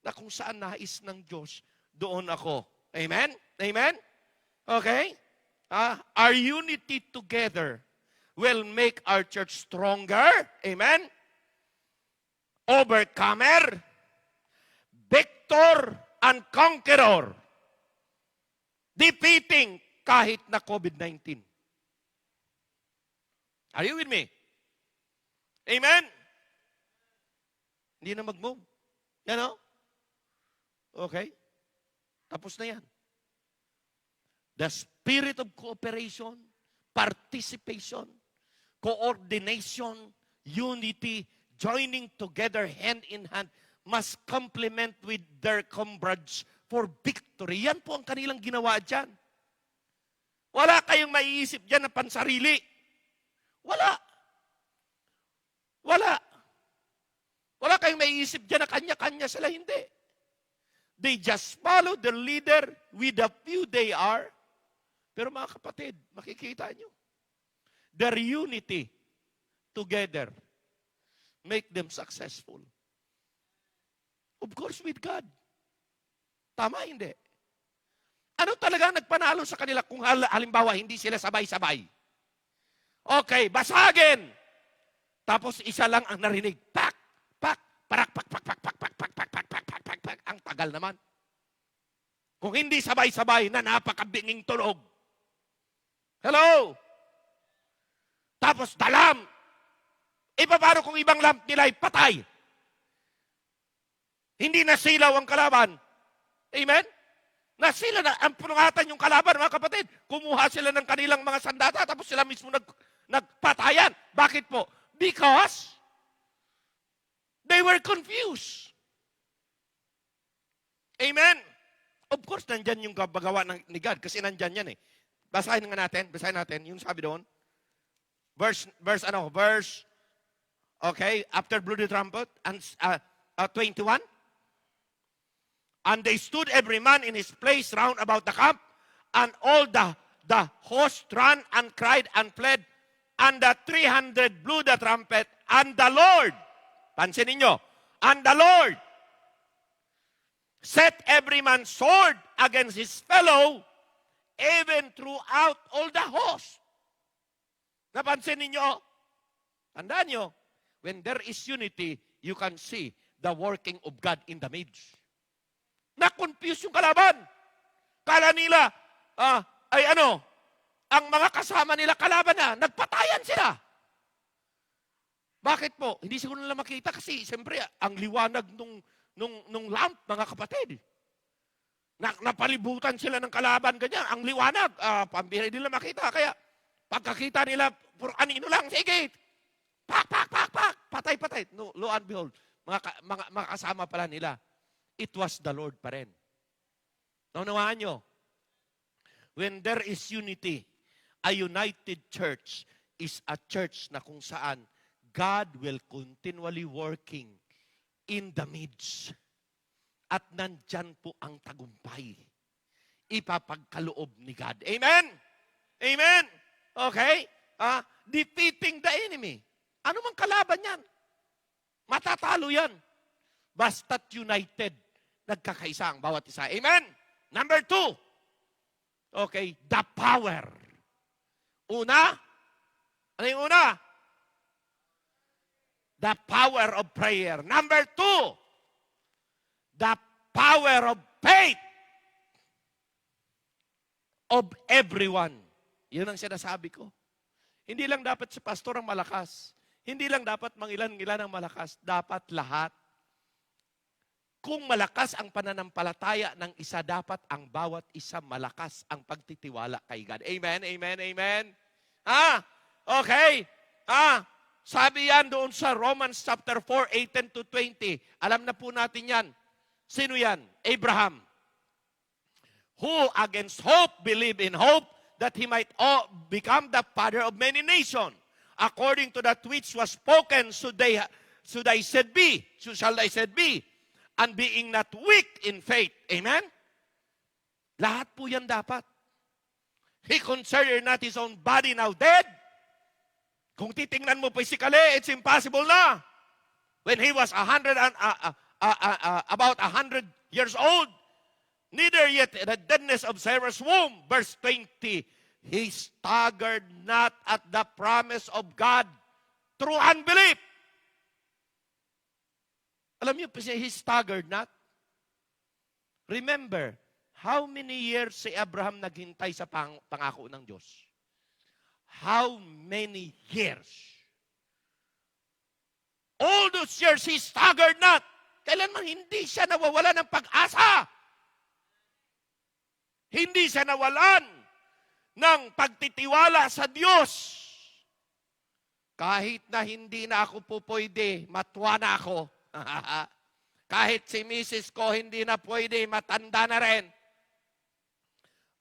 na kung saan nais ng Diyos, doon ako. Amen? Amen? Okay? Our unity together will make our church stronger. Amen? Overcomer, victor, and conqueror. Defeating kahit na COVID-19. Are you with me? Amen? Hindi na mag-move. Yan o? Okay? Tapos na yan. The spirit of cooperation, participation, coordination, unity, joining together hand in hand, must complement with their comrades for victory. Yan po ang kanilang ginawa dyan. Wala kayong maiisip dyan na pansarili. Wala. Wala. Wala kayong maiisip dyan na kanya-kanya sila. Hindi. They just follow the leader with the few they are. Pero mga kapatid, makikita nyo. Their unity together make them successful. Of course, with God. Tama, hindi. Ano talaga nagpanalo sa kanila kung halimbawa hindi sila sabay-sabay? Okay, basagin! Tapos isa lang ang narinig. Pak! Pak! Parak! Pak! Pak! Pak! Pak! Pak! Pak! Pak! Pak! Pak! Pak! Pak! Pak! Ang tagal naman. Kung hindi sabay-sabay na napakabinging tunog. Hello? Tapos dalam. Paano kung ibang lamp nila ay patay? Hindi nasilaw ang kalaban. Amen? Nasila na, ang punungatan yung kalaban, mga kapatid. Kumuha sila ng kanilang mga sandata, tapos sila mismo nagpatayan. Bakit po? Because they were confused. Amen? Of course, nandyan yung bagawa ni God, kasi nandyan yan eh. Basahin natin, yung sabi doon. Verse, okay, after blew the trumpet, and 21. And they stood every man in his place round about the camp, and all the host ran and cried and fled, and the 300 blew the trumpet, and the Lord, pansin ninyo, and the Lord set every man's sword against his fellow, even throughout all the host. Napansin ninyo? Tandaan nyo, when there is unity, you can see the working of God in the midst. Na-confuse yung kalaban. Kala nila, ang mga kasama nila kalaban na, nagpatayan sila. Bakit po? Hindi siguro nila makita kasi siyempre ang liwanag nung lamp, mga kapatid. Napalibutan sila ng kalaban, ganyan. Ang liwanag, pambira nila makita. Kaya pagkakita nila, puro anino lang, sige, pak, patay. No, lo and behold, mga kasama pala nila. It was the Lord pa rin. Naunawaan nyo, when there is unity, a united church is a church na kung saan God will continually working in the midst. At nandyan po ang tagumpay. Ipapagkaloob ni God. Amen? Amen? Okay? Defeating the enemy. Ano mang kalaban yan? Matatalo yan. Basta't united, nagkakaisa ang bawat isa. Amen? Number 2. Okay, the power. Una, ano yung una? The power of prayer. Number 2, the power of faith of everyone. Yun ang sinasabi ko. Hindi lang dapat si pastor ang malakas. Hindi lang dapat mangilan-ngilan ang malakas. Dapat lahat. Kung malakas ang pananampalataya ng isa, dapat ang bawat isa malakas ang pagtitiwala kay God. Amen, amen, amen. Okay. Sabi yan doon sa Romans chapter 4, 18-20. Alam na po natin yan. Sino yan? Abraham. Who against hope believed in hope that he might become the father of many nations. According to that which was spoken, so shall thy seed be. And being not weak in faith. Amen? Lahat po yan dapat. He considered not his own body now dead. Kung titingnan mo physically, it's impossible na. When he was about 100 years old, neither yet the deadness of Sarah's womb. Verse 20, he staggered not at the promise of God through unbelief. Alam niyo, he staggered not. Remember, how many years si Abraham naghintay sa pangako ng Diyos? How many years? All those years, he staggered not. Kailanman hindi siya nawawalan ng pag-asa. Hindi siya nawalan ng pagtitiwala sa Diyos. Kahit na hindi na ako po pwede, matwa na ako. Kahit si misis ko hindi na pwede, matanda na rin.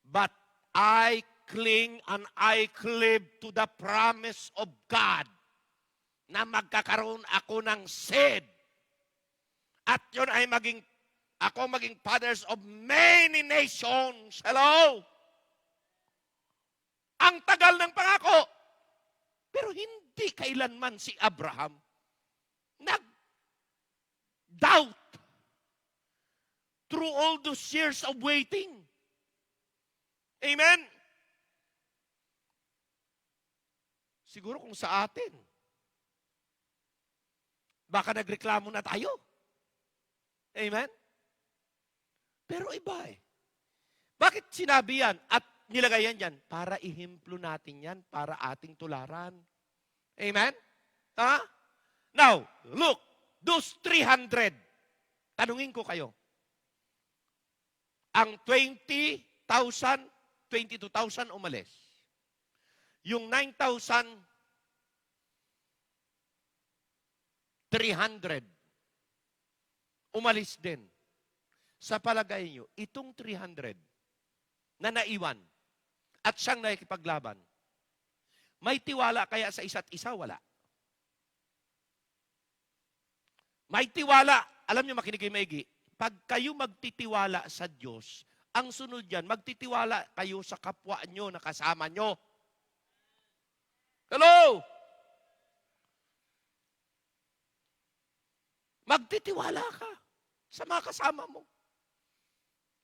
But I cling and I cleave to the promise of God na magkakaroon ako ng seed. At yun ay maging fathers of many nations. Hello? Ang tagal ng pangako. Pero hindi kailanman si Abraham doubt through all those years of waiting. Amen? Siguro kung sa atin, baka nagreklamo na tayo. Amen? Pero iba eh. Bakit sinabi yan at nilagay yan? Para ihimplo natin yan, para ating tularan. Amen? Now, look. Those 300, tanungin ko kayo, ang 22,000 umalis. Yung 9,300 umalis din. Sa palagay nyo, itong 300 na naiwan at siyang nakikipaglaban, may tiwala kaya sa isa't isa? Wala. May tiwala. Alam niyo, makinig kayo maigi. pag kayo magtitiwala sa Diyos, ang sunod yan, magtitiwala kayo sa kapwa nyo na kasama nyo. Hello? Magtitiwala ka sa mga kasama mo.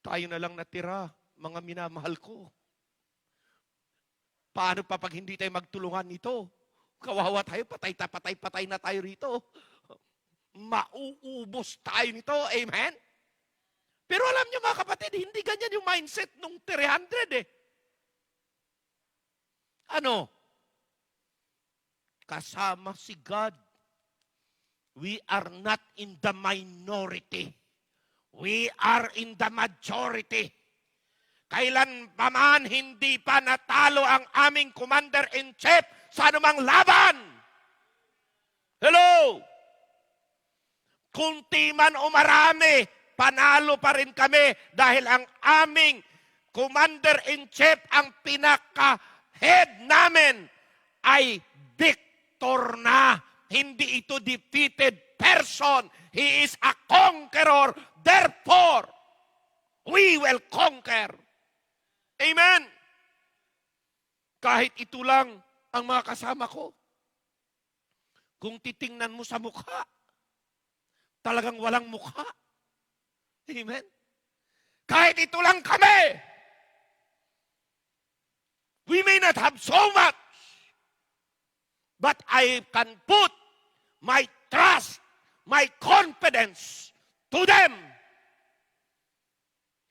Tayo na lang natira, mga minamahal ko. Paano pa pag hindi tayo magtulungan nito? Kawawa tayo, patay na tayo rito. Mauubos tayo nito. Amen? Pero alam niyo mga kapatid, hindi ganyan yung mindset nung 300 eh. Ano? Kasama si God. We are not in the minority. We are in the majority. Kailan pa man hindi pa natalo ang aming commander-in-chief sa anumang laban. Hello? Kunti man o marami, panalo pa rin kami dahil ang aming commander-in-chief, ang pinaka-head namin ay victor na. Hindi ito defeated person. He is a conqueror. Therefore, we will conquer. Amen. Kahit ito lang ang mga kasama ko. Kung titingnan mo sa mukha, talagang walang mukha. Amen. Kahit ito lang kami. We may not have so much, but I can put my trust, my confidence to them.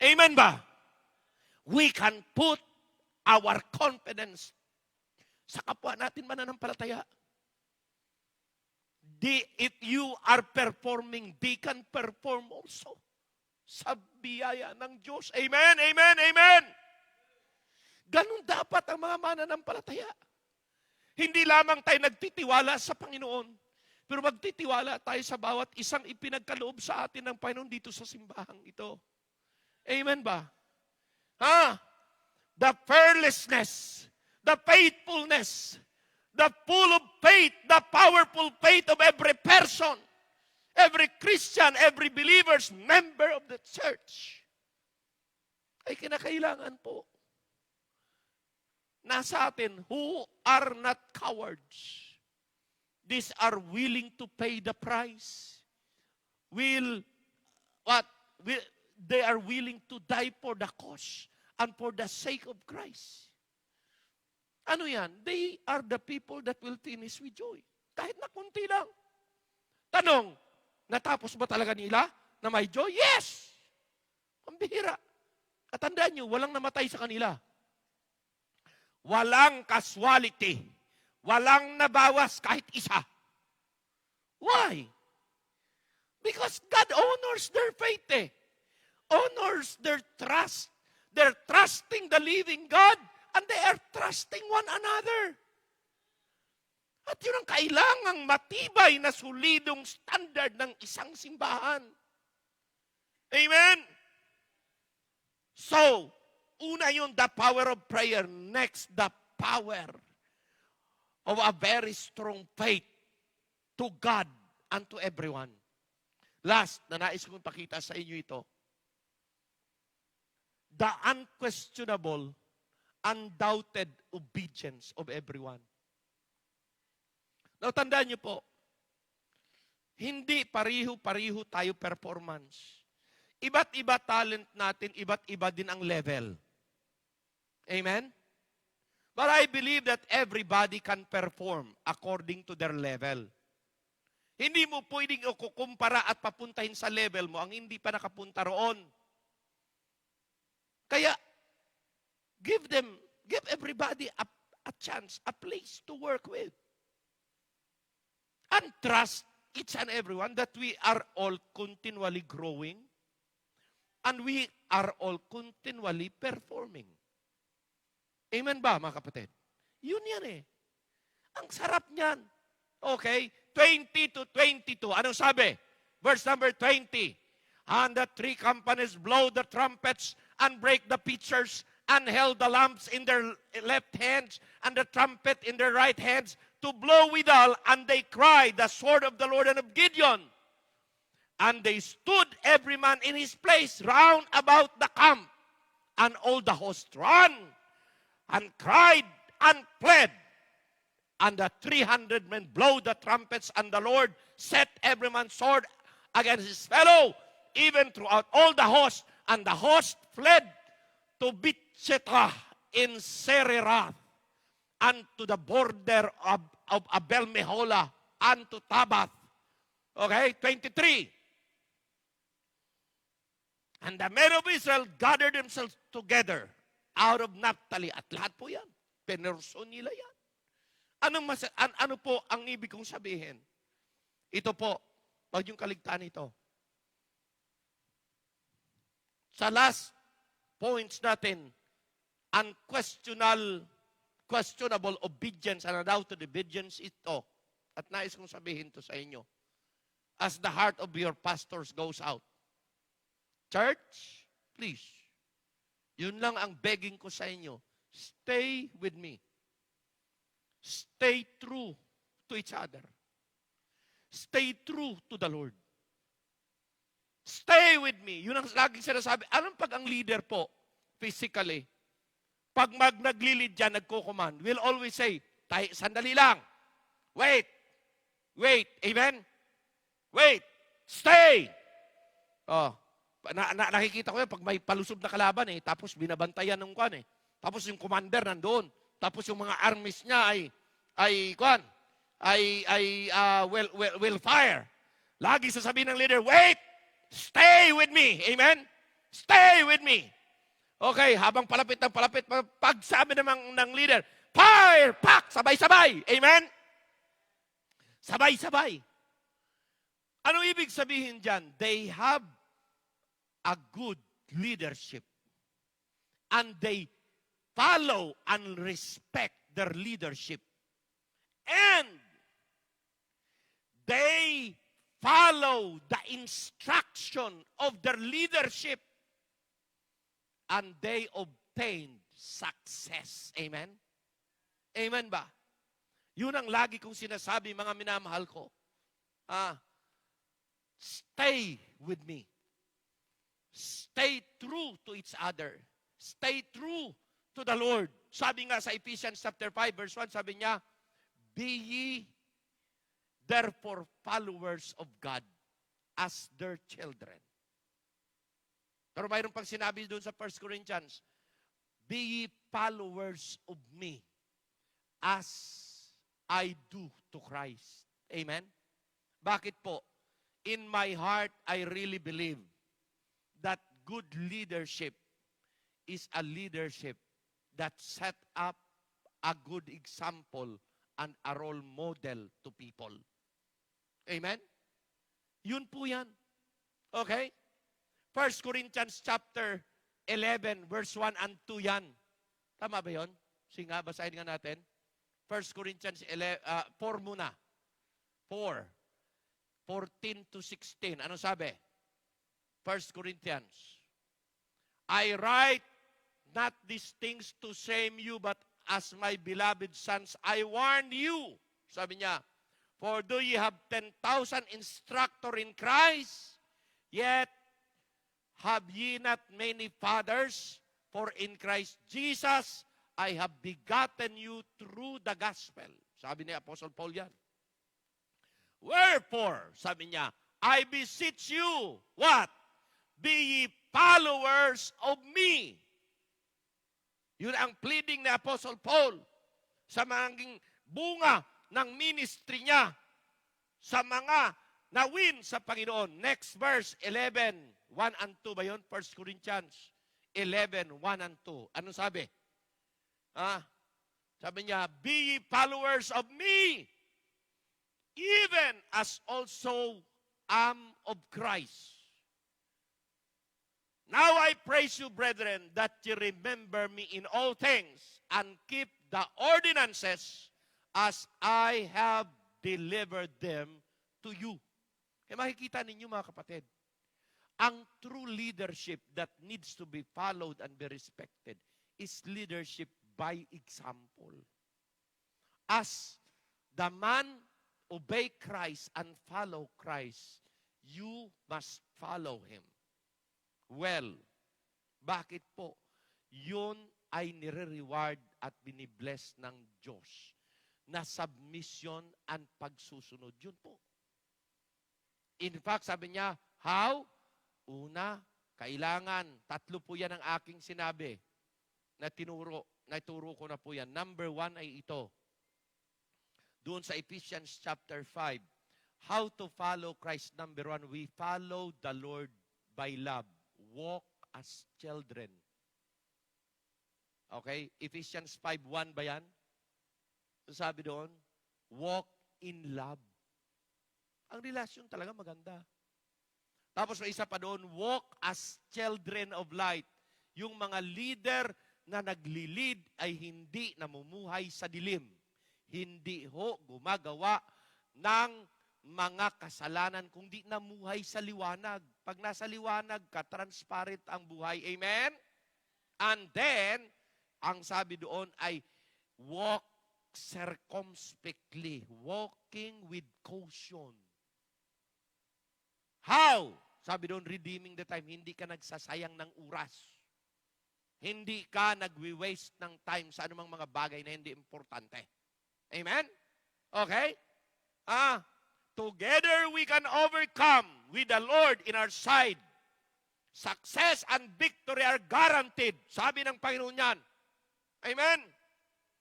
Amen ba? We can put our confidence sa kapwa natin mananampalataya. If you are performing, they can perform also. Sa biyaya ng Diyos. Amen, amen, amen. Ganun dapat ang mga mananampalataya. Hindi lamang tayo nagtitiwala sa Panginoon, pero magtitiwala tayo sa bawat isang ipinagkaloob sa atin ng Panginoon dito sa simbahang ito. Amen ba? The fearlessness, the faithfulness, the full of faith, the powerful faith of every person, every Christian, every believer's member of the church ay kinakailangan po. Nasa atin, who are not cowards. These are willing to pay the price. They are willing to die for the cause and for the sake of Christ. Ano yan? They are the people that will finish with joy. Kahit na kunti lang. Tanong, natapos ba talaga nila na may joy? Yes! Ang bihira. At tandaan nyo, walang namatay sa kanila. Walang casualty. Walang nabawas kahit isa. Why? Because God honors their faith eh. Honors their trust. They're trusting the living God and they are trusting one another. At yun ang kailangang matibay na solidong standard ng isang simbahan. Amen? So, una yun, the power of prayer. Next, the power of a very strong faith to God and to everyone. Last, na nais kong pakita sa inyo ito. The unquestionable, undoubted obedience of everyone. Now, tandaan niyo po, hindi pariho-pariho tayo performance. Iba't iba talent natin, iba't iba din ang level. Amen? But I believe that everybody can perform according to their level. Hindi mo pwedeng kukumpara at papuntahin sa level mo ang hindi pa nakapunta roon. Kaya, give everybody a chance, a place to work with. And trust each and everyone that we are all continually growing and we are all continually performing. Amen ba, mga kapatid? Yun yan eh. Ang sarap niyan. Okay? 20 to 22. Anong sabi? Verse number 20. And the three companies blow the trumpets and break the pitchers and held the lamps in their left hands and the trumpet in their right hands to blow withal, and they cried, the sword of the Lord and of Gideon. And they stood every man in his place round about the camp. And all the host ran and cried and fled. And the 300 men blow the trumpets, and the Lord set every man's sword against his fellow, even throughout all the host. And the host fled to Bethshetra in Sererath, and to the border of Abel Meholah, and to Tabath. Okay, 23. And the men of Israel gathered themselves together out of Naphtali. At lahat po yan. Penerso nila yan. Ano po ang ibig kong sabihin? Ito po, pag yung kaligtaan ito. Sa last points natin, questionable obedience and undoubted obedience ito. At nais kong sabihin to sa inyo. As the heart of your pastors goes out. Church, please. Yun lang ang begging ko sa inyo. Stay with me. Stay true to each other. Stay true to the Lord. Stay with me. Yun ang laging sinasabi. Anong pag ang leader po, physically, pag naglilid dyan, nagko-command, will always say, sandali lang. Wait. Amen? Wait. Stay. Oh, nakikita ko yan, pag may palusob na kalaban tapos binabantayan ng kwan Tapos yung commander nandoon. Tapos yung mga armies niya will fire. Lagi sasabihin ng leader, wait! Stay with me. Amen? Stay with me. Okay, habang palapit, pag sabi naman ng leader, fire! Pak! Sabay-sabay. Amen? Sabay-sabay. Ano ibig sabihin dyan? They have a good leadership. And they follow and respect their leadership. And they follow the instruction of their leadership. And they obtain success. Amen? Amen ba? Yun ang lagi kong sinasabi, mga minamahal ko. Stay with me. Stay true to each other. Stay true to the Lord. Sabi nga sa Ephesians chapter 5 verse 1, sabi niya, be ye therefore followers of God as their children. Pero mayroon pang sinabi doon sa 1 Corinthians, be ye followers of me as I do to Christ. Amen? Bakit po? In my heart, I really believe that good leadership is a leadership that set up a good example and a role model to people. Amen? Yun po yan. Okay? 1 Corinthians chapter 11, verse 1 and 2 yan. Tama ba yun? Sige nga, basahin nga natin. 1 Corinthians 4 muna. 14 to 16. Ano sabi? 1 Corinthians. I write not these things to shame you, but as my beloved sons, I warn you. Sabi niya, for though ye have 10,000 instructor in Christ, yet have ye not many fathers, for in Christ Jesus, I have begotten you through the gospel. Sabi ni Apostle Paul yan. Wherefore, sabi niya, I beseech you, what? Be ye followers of me. Yun ang pleading ni Apostle Paul sa mga bunga ng ministry niya sa mga na-win sa Panginoon. Next verse, 11, 1 and 2 ba yun? 1 Corinthians 11, 1 and 2. Ano sabi? Sabi niya, be ye followers of me, even as also am of Christ. Now I praise you, brethren, that ye remember me in all things, and keep the ordinances as I have delivered them to you. Kaya makikita ninyo, mga kapatid, ang true leadership that needs to be followed and be respected is leadership by example. As the man obey Christ and follow Christ, you must follow Him. Well, bakit po? Yun ay nire-reward at binibless ng Diyos na submission and pagsusunod. Yun po. In fact, sabi niya, how? Una, kailangan, 3 po yan ang aking sinabi na naturo ko na po yan. Number 1 ay ito. Doon sa Ephesians chapter 5, how to follow Christ. Number 1, we follow the Lord by love. Walk as children. Okay? Ephesians 5:1 ba yan? So sabi doon, walk in love. Ang relasyon talaga maganda. Tapos may isa pa doon, walk as children of light. Yung mga leader na naglilid ay hindi namumuhay sa dilim. Hindi ho gumagawa ng mga kasalanan, kundi namuhay sa liwanag. Pag nasa liwanag ka, transparent ang buhay. Amen? And then, ang sabi doon ay, walk circumspectly, walking with caution. How? Sabi doon, redeeming the time. Hindi ka nagsasayang ng oras. Hindi ka nagwi-waste ng time sa anumang mga bagay na hindi importante. Amen? Okay? Together we can overcome with the Lord in our side. Success and victory are guaranteed. Sabi ng Panginoon yan. Amen?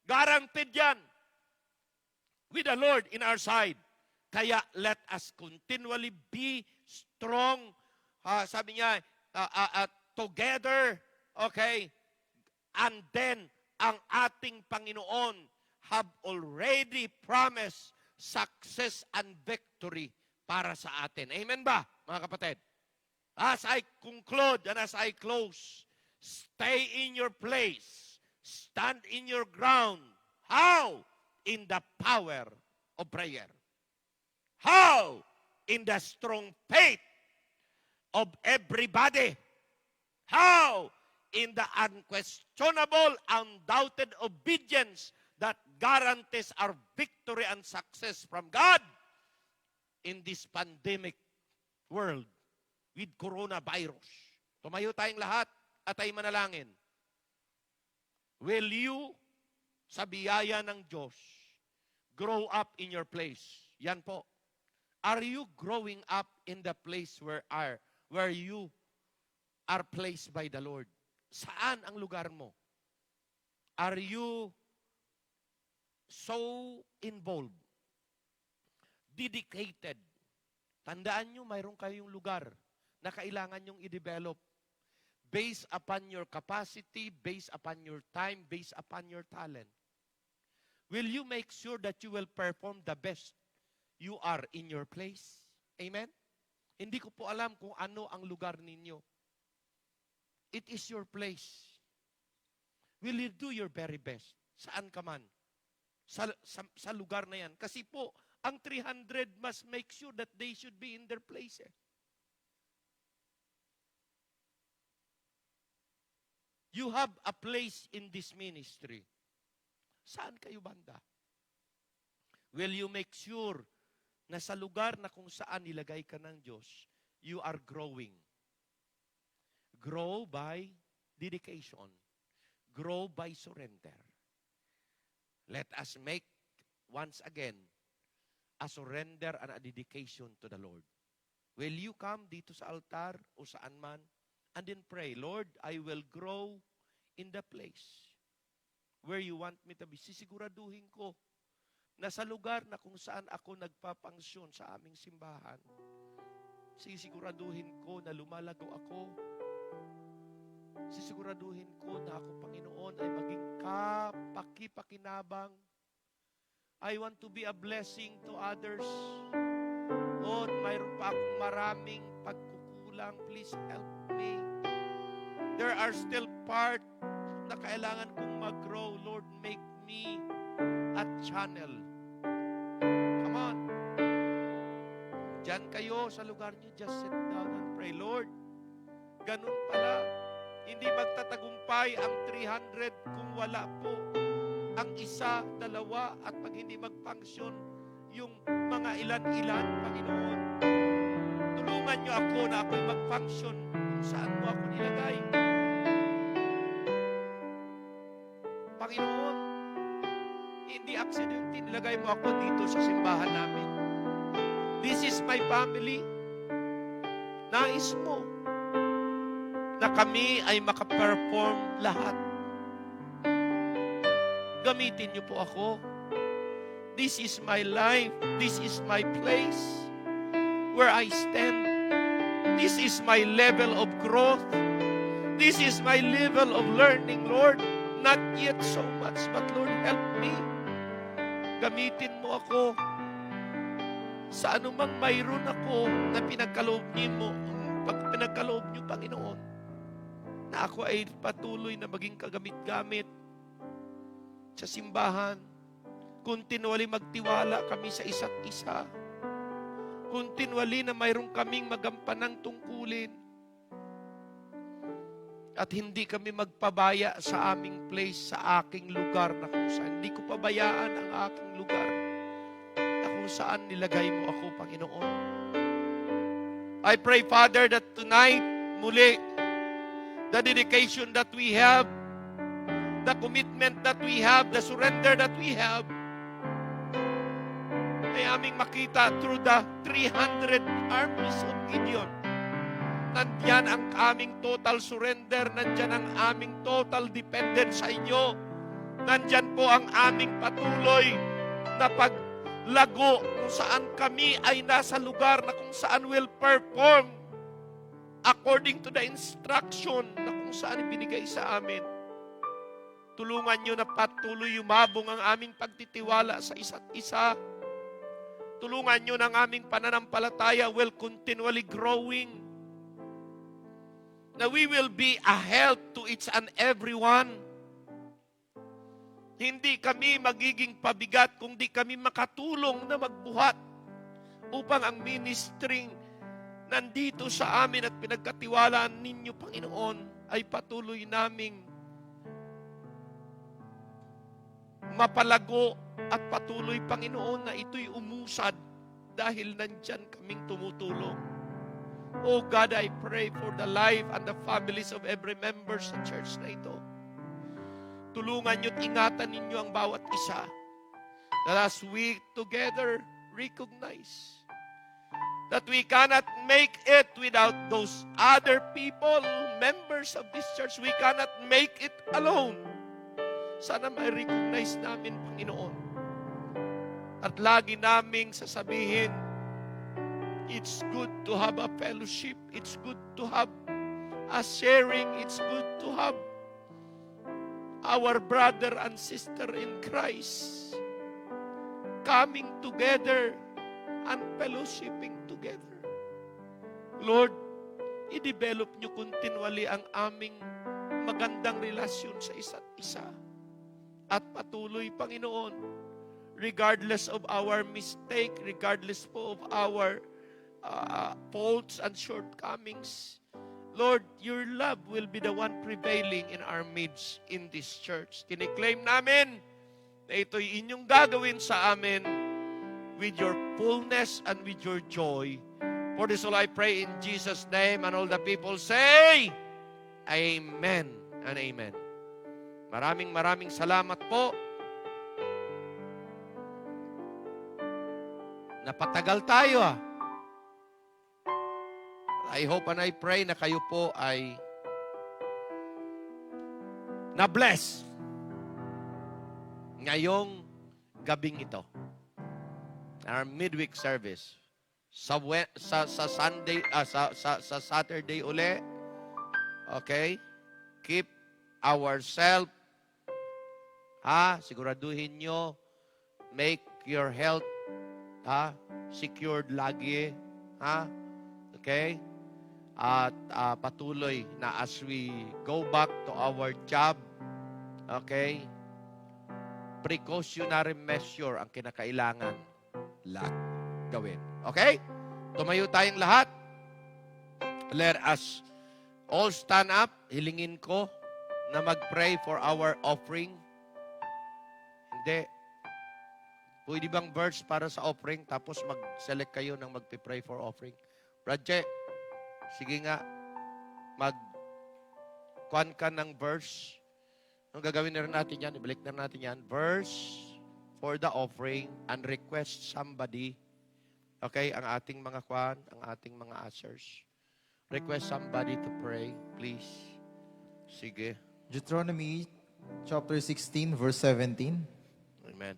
Guaranteed yan. With the Lord in our side. Kaya let us continually be strong. Sabi niya, together, okay? And then, ang ating Panginoon have already promised success and victory para sa atin. Amen ba, mga kapatid? As I conclude and as I close, stay in your place. Stand in your ground. How? In the power of prayer. How? In the strong faith of everybody. How? In the unquestionable, undoubted obedience that guarantees our victory and success from God in this pandemic world with coronavirus. Tumayo tayong lahat at ay manalangin. Will you, sa biyaya ng Diyos, grow up in your place? Yan po. Are you growing up in the place where you are placed by the Lord? Saan ang lugar mo? Are you so involved? Dedicated? Tandaan nyo, mayroon kayong lugar na kailangan nyong i-develop based upon your capacity, based upon your time, based upon your talent. Will you make sure that you will perform the best you are in your place? Amen? Hindi ko po alam kung ano ang lugar ninyo. It is your place. Will you do your very best? Saan ka man? Sa lugar na yan. Kasi po, ang 300 must make sure that they should be in their place. You have a place in this ministry. Saan kayo banda? Will you make sure na sa lugar na kung saan nilagay ka ng Diyos, you are growing? Grow by dedication. Grow by surrender. Let us make, once again, a surrender and a dedication to the Lord. Will you come dito sa altar o saan man and then pray, Lord, I will grow in the place where you want me to be. Sisiguraduhin ko na sa lugar na kung saan ako nagpapangsyon sa aming simbahan, sisiguraduhin ko na lumalago ako. Sisiguraduhin ko na ako, Panginoon, ay maging kapaki-pakinabang. I want to be a blessing to others. Lord, mayroon pa akong maraming pagkukulang. Please help me. There are still parts na kailangan kong mag-grow. Lord, make me a channel. Come on. Diyan kayo sa lugar niyo, just sit down and pray. Lord, ganun pala. Hindi magtatagumpay ang 300 kung wala po ang isa, dalawa, at pag hindi mag-function yung mga ilan-ilan, Panginoon. Tulungan Tulungan niyo ako na ako'y mag-function kung saan mo ako nilagay. Panginoon, hindi accident nilagay mo ako dito sa simbahan namin. This is my family. Nais mo na kami ay makaperform lahat. Gamitin niyo po ako. This is my life. This is my place where I stand. This is my level of growth. This is my level of learning, Lord. Not yet so much, but Lord, help me. Gamitin mo ako sa anumang mayroon ako na pinagkaloob niyo, Panginoon, na ako ay patuloy na maging kagamit-gamit sa simbahan. Continually magtiwala kami sa isa't isa. Continually na mayroon kaming magampanang tungkulin. At hindi kami magpabaya sa aming place, sa aking lugar na kung saan. Hindi ko pabayaan ang aking lugar na kung saan nilagay mo ako, Panginoon. I pray, Father, that tonight, muli, the dedication that we have, the commitment that we have, the surrender that we have, ay aming makita through the 300 armies of Gideon. Nandyan ang aming total surrender, nandyan ang aming total dependence sa inyo. Nandyan po ang aming patuloy na paglago kung saan kami ay nasa lugar na kung saan will perform according to the instruction na kung saan ibinigay sa amin. Tulungan nyo na patuloy yumabong ang aming pagtitiwala sa isa't isa. Tulungan nyo ng aming pananampalataya will continually growing. Na we will be a help to each and everyone. Hindi kami magiging pabigat kung di kami makatulong na magbuhat upang ang ministry nandito sa amin at pinagkatiwalaan ninyo, Panginoon, ay patuloy naming mapalago at patuloy, Panginoon, na ito'y umusad dahil nandyan kaming tumutulong. Oh God, I pray for the life and the families of every member sa church na ito. Tulungan nyo't ingatan ninyo ang bawat isa. That as we together recognize that we cannot make it without those other people, members of this church. We cannot make it alone. Sana ma-recognize namin, Panginoon. At lagi naming sasabihin, it's good to have a fellowship. It's good to have a sharing. It's good to have our brother and sister in Christ coming together and fellowshipping together. Lord, i-develop nyo continually ang aming magandang relasyon sa isa't isa. At patuloy, Panginoon, regardless of our mistake, regardless po of our faults and shortcomings, Lord, your love will be the one prevailing in our midst in this church. Kiniklaim namin na ito'y inyong gagawin sa amin with your fullness and with your joy. For this all I pray in Jesus' name, and all the people say, Amen and Amen. Maraming salamat po. Napatagal tayo I hope and I pray na kayo po ay na-bless ngayong gabing ito. Our midweek service. Sa Sunday, sa Saturday uli, okay? Keep ourselves, siguraduhin nyo, make your health, secured lagi, okay? At patuloy na as we go back to our job, okay? Precautionary measure ang kinakailangan lahat gawin. Okay? Tumayo tayong lahat. Let us all stand up. Hilingin ko na mag-pray for our offering. Hindi. Pwede bang verse para sa offering tapos mag-select kayo ng mag-pray for offering? Project. Sige nga, mag-kuhan ka ng verse. Ang gagawin na rin natin yan, ibalik na natin yan. Verse for the offering and request somebody. Okay, ang ating mga kuhan, ang ating mga answers. Request somebody to pray, please. Sige. Deuteronomy chapter 16, verse 17. Amen.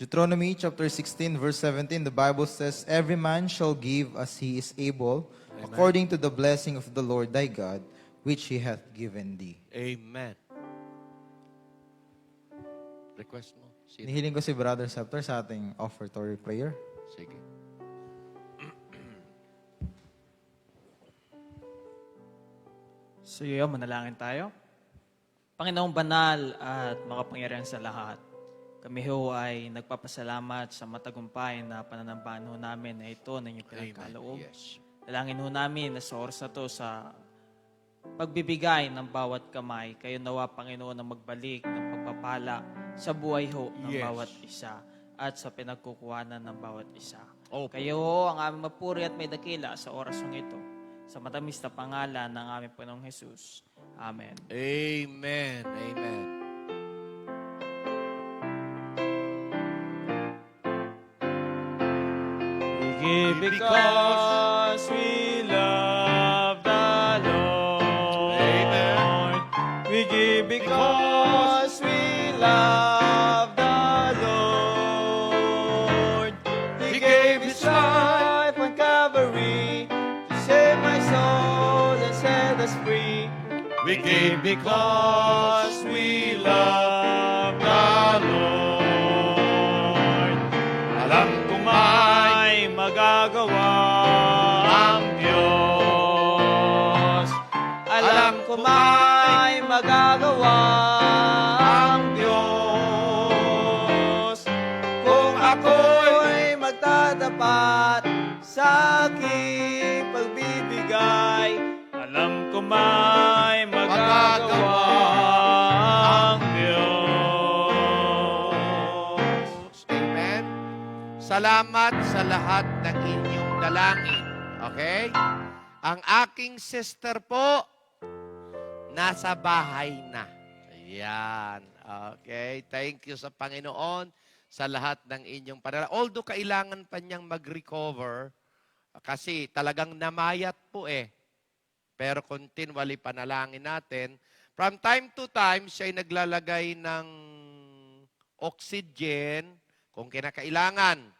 Deuteronomy chapter 16, verse 17, the Bible says, "Every man shall give as he is able, according to the blessing of the Lord thy God, which he hath given thee." Amen. Request mo. Sino? Nihiling ko si Brother Scepter sa ating offertory prayer. Sige. So yun, manalangin tayo. Panginoong banal at makapangyarihan sa lahat, kami ho ay nagpapasalamat sa matagumpay na pananambahan ho namin na ito na inyong pinagkaloob. Yes. Dalangin ho namin na sa oras na to sa pagbibigay ng bawat kamay, kayo nawa, Panginoon, na magbalik ng pagpapala sa buhay ho ng Yes. bawat isa at sa pinagkukuhanan ng bawat isa. Opo. Kayo ho ang aming mapuri at may dakila sa oras ng ito. Sa matamis na pangalan ng aming Panginoong Jesus. Amen. Amen. Amen. We give because we love the Lord. Amen. We give because we love the Lord. He gave His life on Calvary to save my soul and set us free. We give because we love the Lord. Alam ko may magagawa ang Diyos. Alam ko may magagawa ang Diyos. Kung ako'y magtatapat sa aking pagbibigay, alam ko may magagawa ang Diyos. Amen. Salamat sa lahat ng inyong dalangin. Okay? Ang aking sister po, nasa bahay na. Ayan. Okay. Thank you sa Panginoon sa lahat ng inyong panalangin. Although kailangan pa niyang mag-recover kasi talagang namayat po eh. Pero continually panalangin natin. From time to time, siya ay naglalagay ng oxygen kung kinakailangan.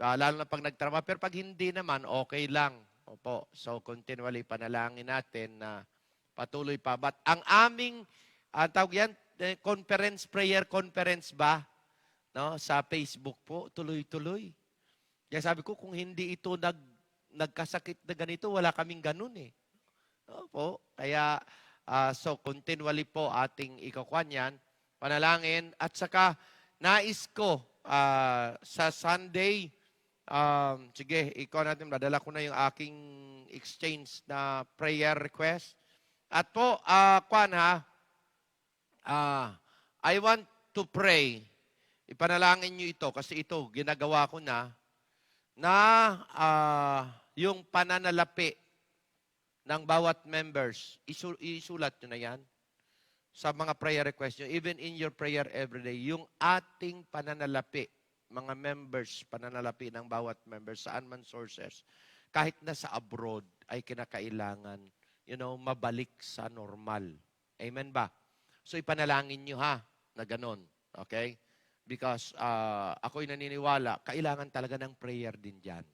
Lalo na pag nagtrabaho. Pero pag hindi naman, okay lang. Opo. So, continually panalangin natin na patuloy pa. But ang aming, tawag yan, prayer conference ba? No? Sa Facebook po, tuloy-tuloy. Kaya sabi ko, kung hindi ito nagkasakit na ganito, wala kaming ganun eh. Opo. Kaya, so continually po ating ikakuan yan, panalangin. At saka, nais ko sa Sunday, sige, ikaw natin, madala ko na yung aking exchange na prayer request. At po, I want to pray. Ipanalangin nyo ito kasi ito, ginagawa ko na yung pananalapi ng bawat members, isulat nyo na yan sa mga prayer request nyo, even in your prayer everyday, yung ating pananalapi, mga members, pananalapi ng bawat members, saan man sources, kahit nasa abroad, ay kinakailangan, mabalik sa normal. Amen ba? So ipanalangin nyo ha, na ganon. Okay? Because ako'y naniniwala, kailangan talaga ng prayer din dyan.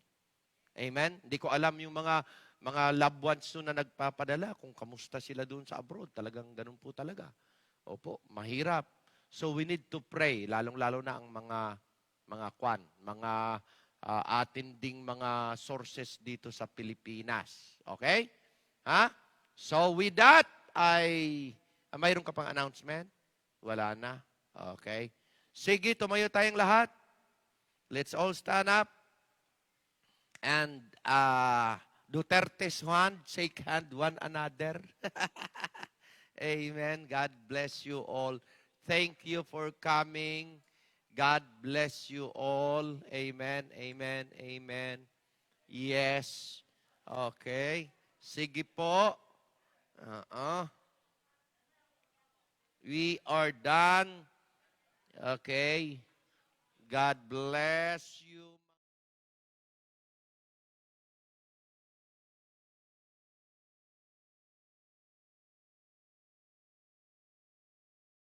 Amen? Hindi ko alam yung mga loved ones na nagpapadala kung kamusta sila doon sa abroad. Talagang ganun po talaga. Opo, mahirap. So we need to pray, lalong-lalo na ang mga atin ding mga sources dito sa Pilipinas. Okay? Ha? So with that, mayroon ka pang announcement? Wala na. Okay. Sige, tumayo tayong lahat. Let's all stand up. And Duterte's hand, shake hand one another. Amen. God bless you all. Thank you for coming. God bless you all. Amen, amen, amen. Yes. Okay. Sige po. We are done. Okay. God bless you.